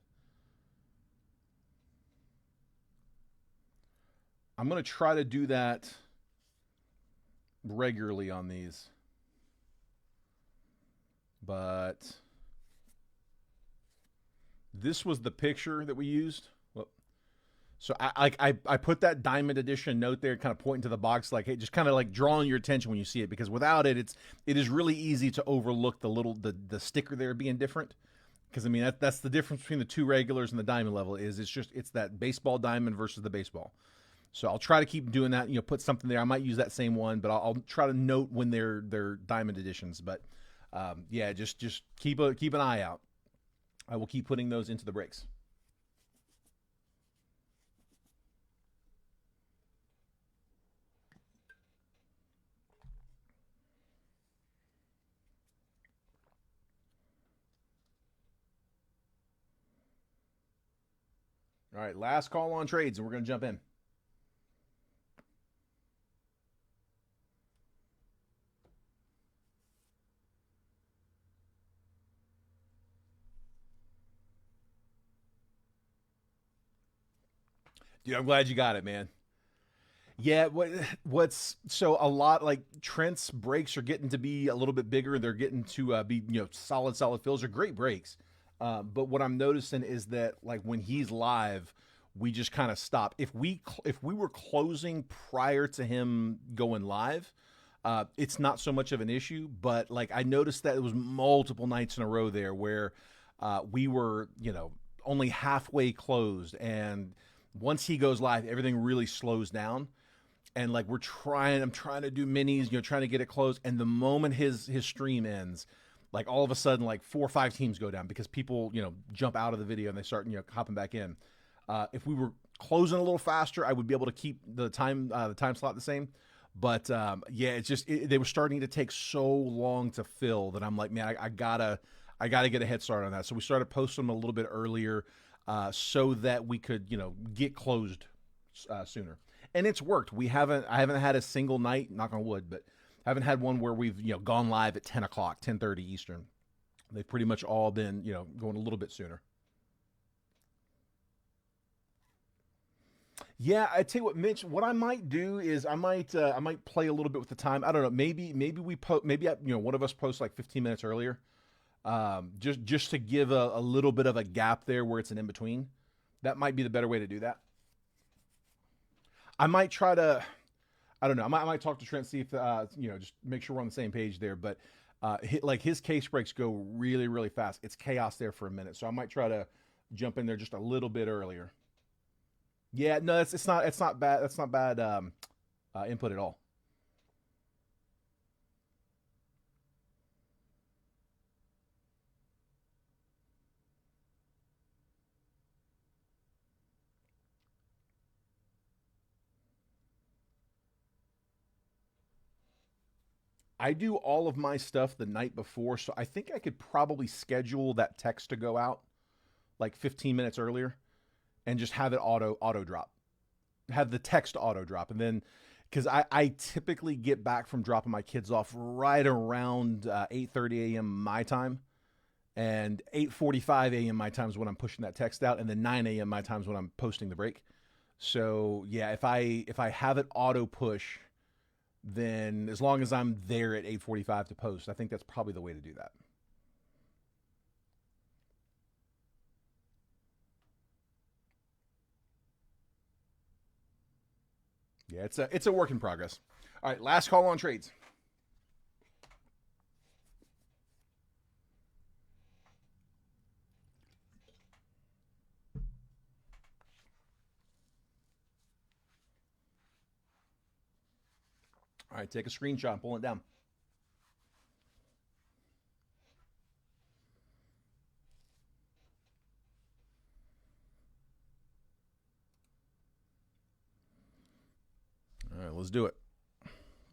I'm going to try to do that regularly on these. But this was the picture that we used. So I put that diamond edition note there, kind of pointing to the box, like, hey, just kind of like drawing your attention when you see it, because without it, it is really easy to overlook the sticker there being different. Because I mean that's the difference between the two regulars and the diamond level is it's that baseball diamond versus the baseball. So I'll try to keep doing that. Put something there. I might use that same one, but I'll try to note when they're diamond editions. But yeah, just keep an eye out. I will keep putting those into the breaks. All right, last call on trades, and we're going to jump in. Dude, I'm glad you got it, man. Yeah, what's so a lot like Trent's breaks are getting to be a little bit bigger. They're getting to be solid fills. Are great breaks. But what I'm noticing is that like when he's live, we just kind of stop. If we were closing prior to him going live, it's not so much of an issue. But like I noticed that it was multiple nights in a row there where we were only halfway closed, and once he goes live, everything really slows down. And like I'm trying to do minis, trying to get it closed. And the moment his stream ends, like all of a sudden, like 4 or 5 teams go down because people, jump out of the video and they start, hopping back in. If we were closing a little faster, I would be able to keep the time slot the same. But yeah, it's just they were starting to take so long to fill that I'm like, man, I gotta get a head start on that. So we started posting them a little bit earlier. So that we could, get closed sooner, and it's worked. I haven't had a single night, knock on wood, but haven't had one where we've gone live at 10 o'clock, 10:30 Eastern. They've pretty much all been going a little bit sooner. Yeah, I tell you what, Mitch. What I might do is I might play a little bit with the time. I don't know. Maybe one of us posts like 15 minutes earlier. Just to give a little bit of a gap there where it's an in between. That might be the better way to do that. I might try to, I don't know. I might talk to Trent, see if just make sure we're on the same page there. But his case breaks go really, really fast. It's chaos there for a minute, so I might try to jump in there just a little bit earlier. Yeah, no, it's not bad. That's not bad input at all. I do all of my stuff the night before, so I think I could probably schedule that text to go out like 15 minutes earlier and just have it auto drop. Have the text auto drop, and then because I typically get back from dropping my kids off right around 8:30 a.m. my time, and 8:45 a.m. my time is when I'm pushing that text out, and then 9 a.m. my time is when I'm posting the break. So yeah, if I have it auto push, then as long as I'm there at 8:45 to post, I think that's probably the way to do that. Yeah, it's a work in progress. All right, last call on trades. All right, take a screenshot and pull it down. All right, let's do it.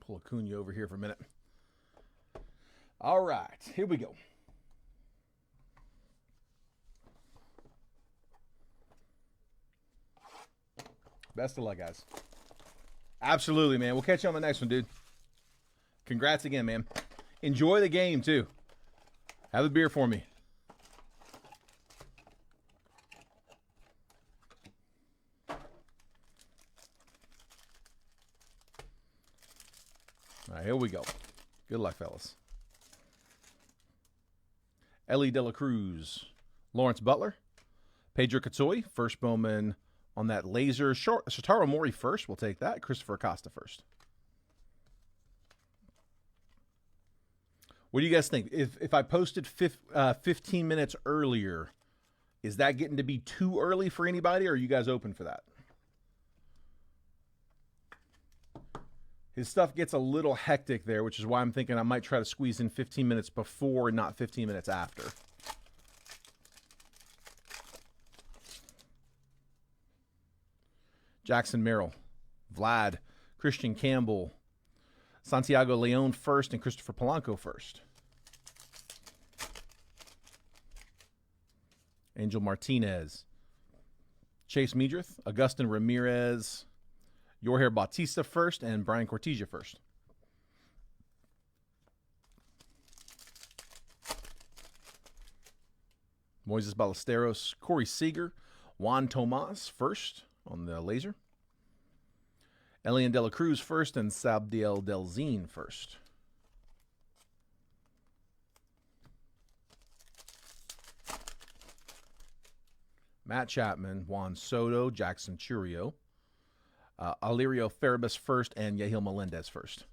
Pull Acuna over here for a minute. All right, here we go. Best of luck, guys. Absolutely, man. We'll catch you on the next one, dude. Congrats again, man. Enjoy the game, too. Have a beer for me. All right, here we go. Good luck, fellas. Ellie De La Cruz, Lawrence Butler, Pedro Katsoy, first Bowman on that laser. Shotaro Mori first. We'll take that. Christopher Acosta first. What do you guys think? If I posted 15 minutes earlier, is that getting to be too early for anybody, or are you guys open for that? His stuff gets a little hectic there, which is why I'm thinking I might try to squeeze in 15 minutes before and not 15 minutes after. Jackson Merrill, Vlad, Christian Campbell, Santiago Leon first, and Christopher Polanco first. Angel Martinez, Chase Meadrith, Augustin Ramirez, Jorge Bautista first, and Brian Cortesia first. Moises Ballesteros, Corey Seager, Juan Tomas first on the laser. Elian De La Cruz first, and Sabdiel Delzine first. Matt Chapman, Juan Soto, Jackson Churio, Alirio Farabas first, and Yahil Melendez first.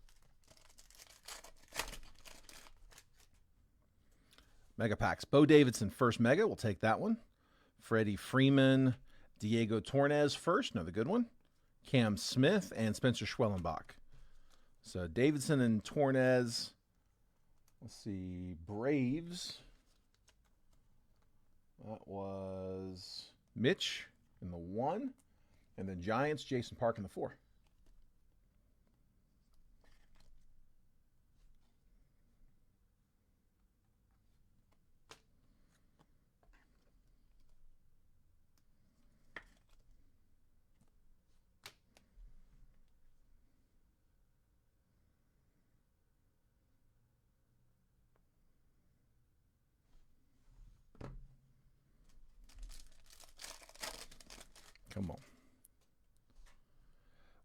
Mega packs. Bo Davidson first mega. We'll take that one. Freddie Freeman, Diego Torres first. Another good one. Cam Smith and Spencer Schwellenbach. So Davidson and Torres. Let's see. Braves. That was Mitch in the 1. And the Giants, Jason Park in the 4. Come on.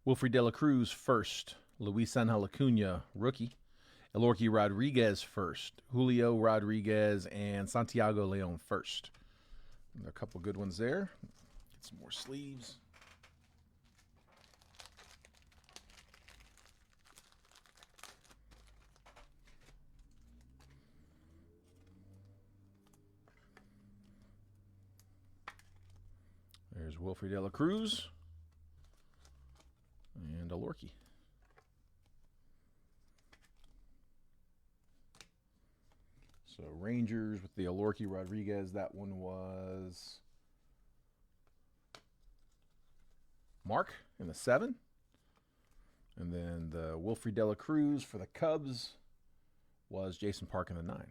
Wilfred De La Cruz first. Luis Angel Acuna, rookie. Elorki Rodriguez first. Julio Rodriguez and Santiago Leon first. A couple good ones there. Get some more sleeves. There's Wilfred De La Cruz and Elorki. So Rangers with the Elorki Rodriguez. That one was Mark in the 7. And then the Wilfred De La Cruz for the Cubs was Jason Park in the 9.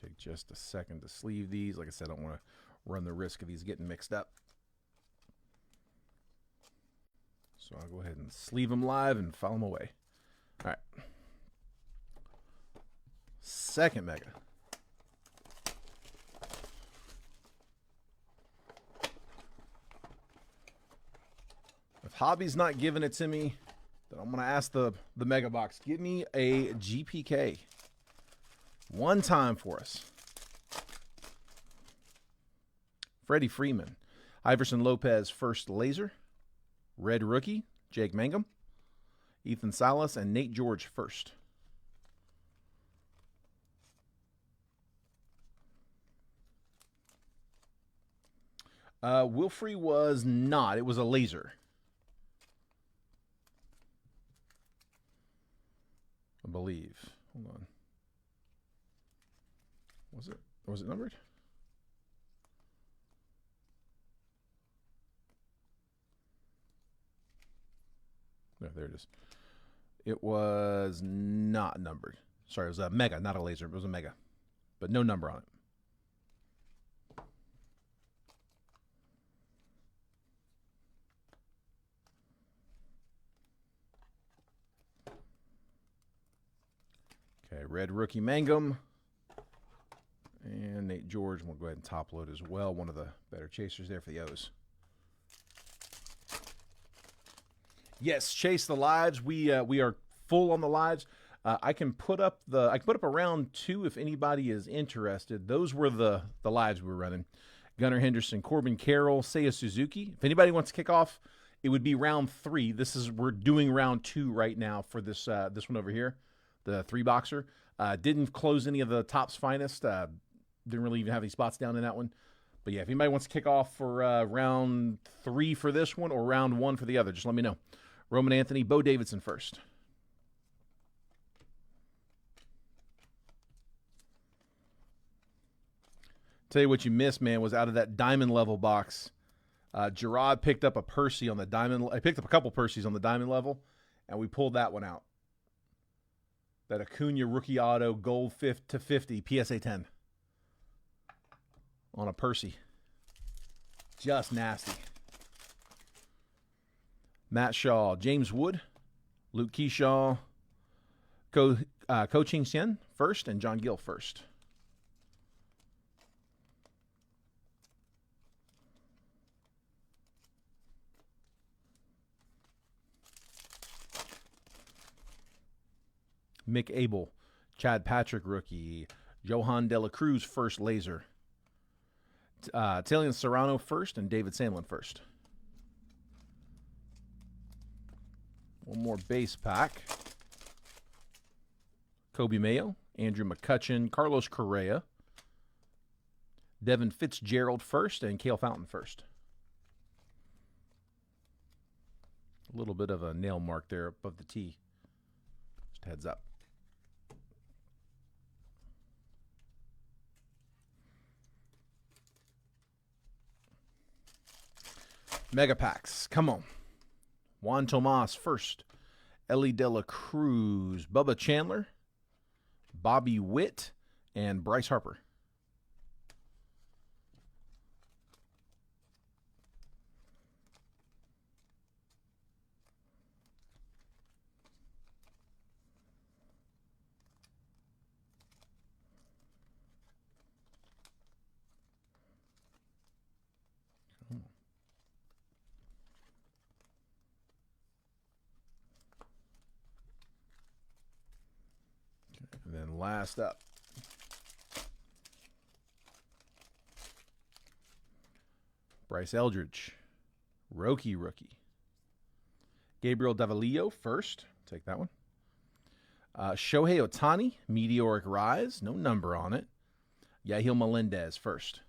Take just a second to sleeve these. Like I said, I don't want to run the risk of these getting mixed up. So I'll go ahead and sleeve them live and file them away. All right. second mega. If Hobby's not giving it to me, then I'm going to ask the mega box. Give me a GPK. One time for us. Freddie Freeman. Iverson Lopez, first laser. Red rookie, Jake Mangum. Ethan Salas and Nate George, first. Wilfrey was not. It was a laser. I believe. Hold on. Was it? Was it numbered? No, there it is. It was not numbered. Sorry, it was a mega, not a laser. It was a mega. But no number on it. Okay, red rookie Mangum. And Nate George, we'll go ahead and top load as well. One of the better chasers there for the O's. Yes, chase the lives. We are full on the lives. I can put up a round 2 if anybody is interested. Those were the lives we were running. Gunnar Henderson, Corbin Carroll, Seiya Suzuki. If anybody wants to kick off, it would be round 3. We're doing round 2 right now for this one over here, the 3-boxer. Didn't close any of the Topps Finest. Didn't really even have any spots down in that one. But yeah, if anybody wants to kick off for round 3 for this one or round 1 for the other, just let me know. Roman Anthony, Bo Davidson first. Tell you what you missed, man, was out of that diamond level box. Gerard picked up a Percy on the diamond. I picked up a couple Percys on the diamond level, and we pulled that one out. That Acuna rookie auto gold 50 PSA 10 on a Percy. Just nasty. Matt Shaw, James Wood, Luke Keyshaw, Ko Ching Hsien first, and John Gill first. Mick Abel, Chad Patrick rookie, Johan De La Cruz first laser, Talion Serrano first, and David Sandlin first. One more base pack. Kobe Mayo, Andrew McCutchen, Carlos Correa, Devin Fitzgerald first, and Cale Fountain first. A little bit of a nail mark there above the T. Just heads up. Mega packs, come on. Juan Tomas first. Ellie De La Cruz, Bubba Chandler, Bobby Witt, and Bryce Harper. And then last up, Bryce Eldridge, Roki rookie. Gabriel Davalillo first. Take that one. Shohei Ohtani, Meteoric Rise. No number on it. Yahil Melendez first.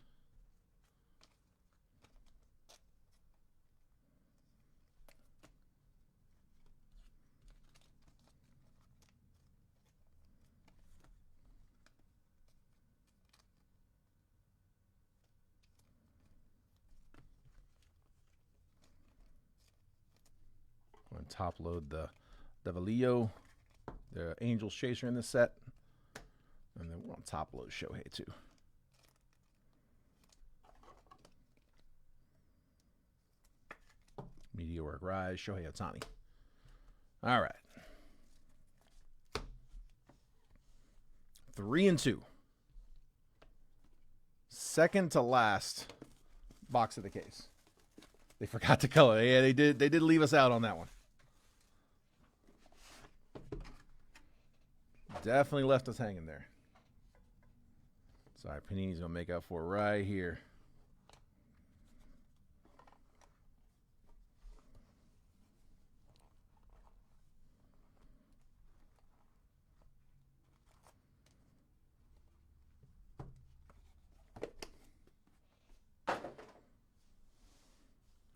Top load the Davalillo, the Angels chaser in this set, and then we're on top load Shohei too. Meteoric Rise, Shohei Ohtani. All right. 3-2. Second to last box of the case. They forgot to color. Yeah, they did. They did leave us out on that one. Definitely left us hanging there. Sorry, Panini's gonna make up for it right here.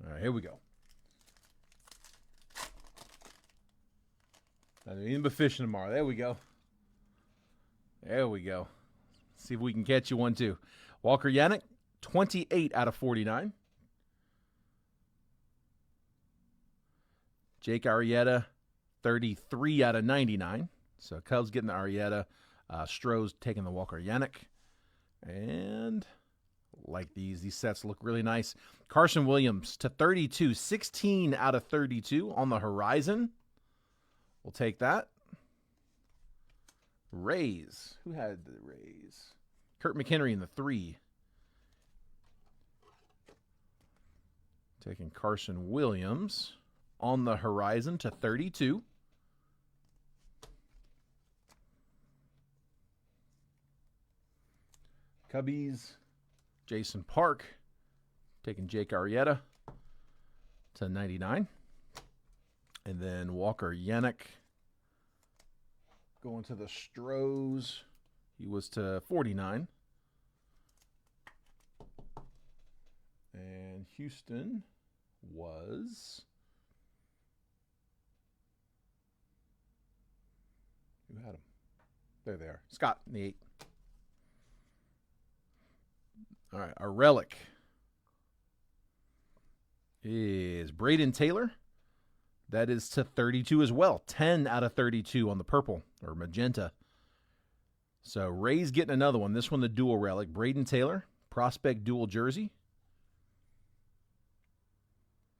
All right, here we go. I'm eating but fishing tomorrow. There we go. There we go. See if we can catch you one, too. Walker Yannick, 28 out of 49. Jake Arrieta, 33 out of 99. So Cubs getting the Arrieta. Stroh's taking the Walker Yannick. And like these sets look really nice. Carson Williams to 32, 16 out of 32 on the horizon. We'll take that. Rays. Who had the Rays? Kurt McHenry in the 3. Taking Carson Williams on the horizon to 32. Cubbies. Jason Park. Taking Jake Arrieta to 99. And then Walker Yannick going to the Stros. He was to 49. And Houston was... Who had him? There they are. Scott in the 8. All right, our relic is Braden Taylor. That is to 32 as well. 10 out of 32 on the purple or magenta. So Ray's getting another one. This one, the dual relic. Braden Taylor, prospect dual jersey.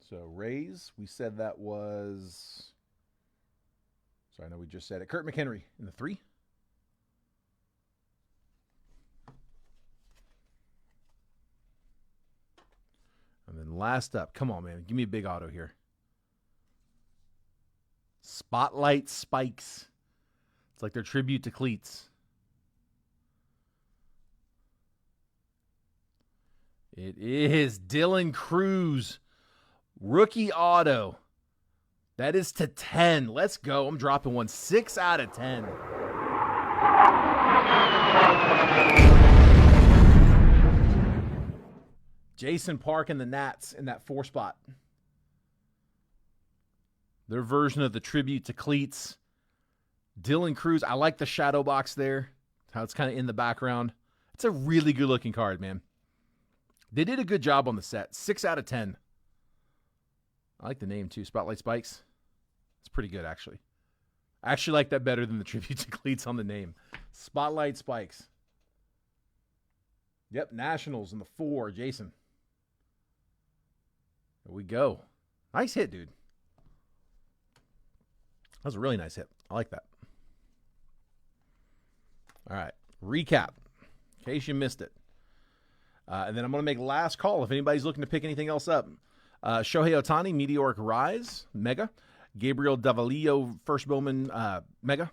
So Rays, we said that was... Sorry, I know we just said it. Kurt McHenry in the 3. And then last up, come on, man. Give me a big auto here. Spotlight Spikes. It's like their tribute to cleats. It is Dylan Cruz. Rookie auto. That is to 10. Let's go. I'm dropping one. 6 out of 10. Jason Park and the Nats in that 4 spot. Their version of the tribute to cleats. Dylan Cruz. I like the shadow box there. How it's kind of in the background. It's a really good looking card, man. They did a good job on the set. 6 out of 10. I like the name too. Spotlight Spikes. It's pretty good, actually. I actually like that better than the tribute to cleats on the name. Spotlight Spikes. Yep, Nationals in the 4. Jason. There we go. Nice hit, dude. That was a really nice hit. I like that. All right. Recap. In case you missed it. And then I'm going to make last call if anybody's looking to pick anything else up. Shohei Ohtani, Meteoric Rise, Mega. Gabriel Davalillo, First Bowman, Mega.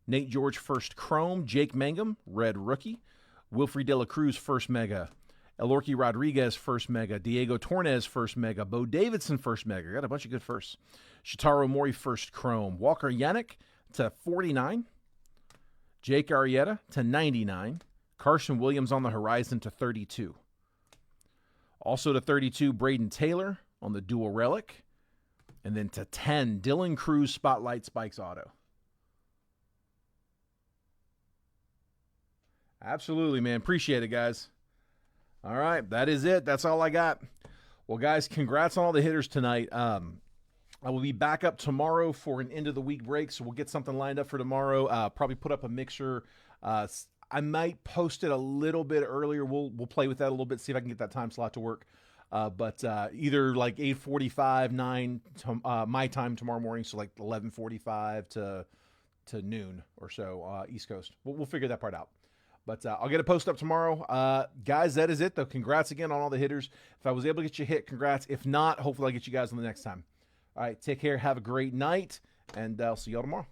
Nate George, First Chrome. Jake Mangum, Red Rookie. Wilfred De La Cruz, First Mega. Elorki Rodriguez, First Mega. Diego Tornes, First Mega. Bo Davidson, First Mega. Got a bunch of good firsts. Shitaro Mori, First Chrome. Walker Yannick to 49. Jake Arrieta to 99. Carson Williams on the horizon to 32. Also to 32, Braden Taylor on the dual relic. And then to 10, Dylan Cruz Spotlight Spikes auto. Absolutely, man. Appreciate it, guys. All right, that is it. That's all I got. Well, guys, congrats on all the hitters tonight. I will be back up tomorrow for an end-of-the-week break, so we'll get something lined up for tomorrow. Probably put up a mixer. I might post it a little bit earlier. We'll play with that a little bit, see if I can get that time slot to work. But either like 8:45, 9 my time tomorrow morning, so like 11:45 to to noon or so East Coast. We'll figure that part out. But I'll get a post up tomorrow. Guys, that is it, though. Congrats again on all the hitters. If I was able to get you a hit, congrats. If not, hopefully I'll get you guys on the next time. All right, take care. Have a great night, and I'll see y'all tomorrow.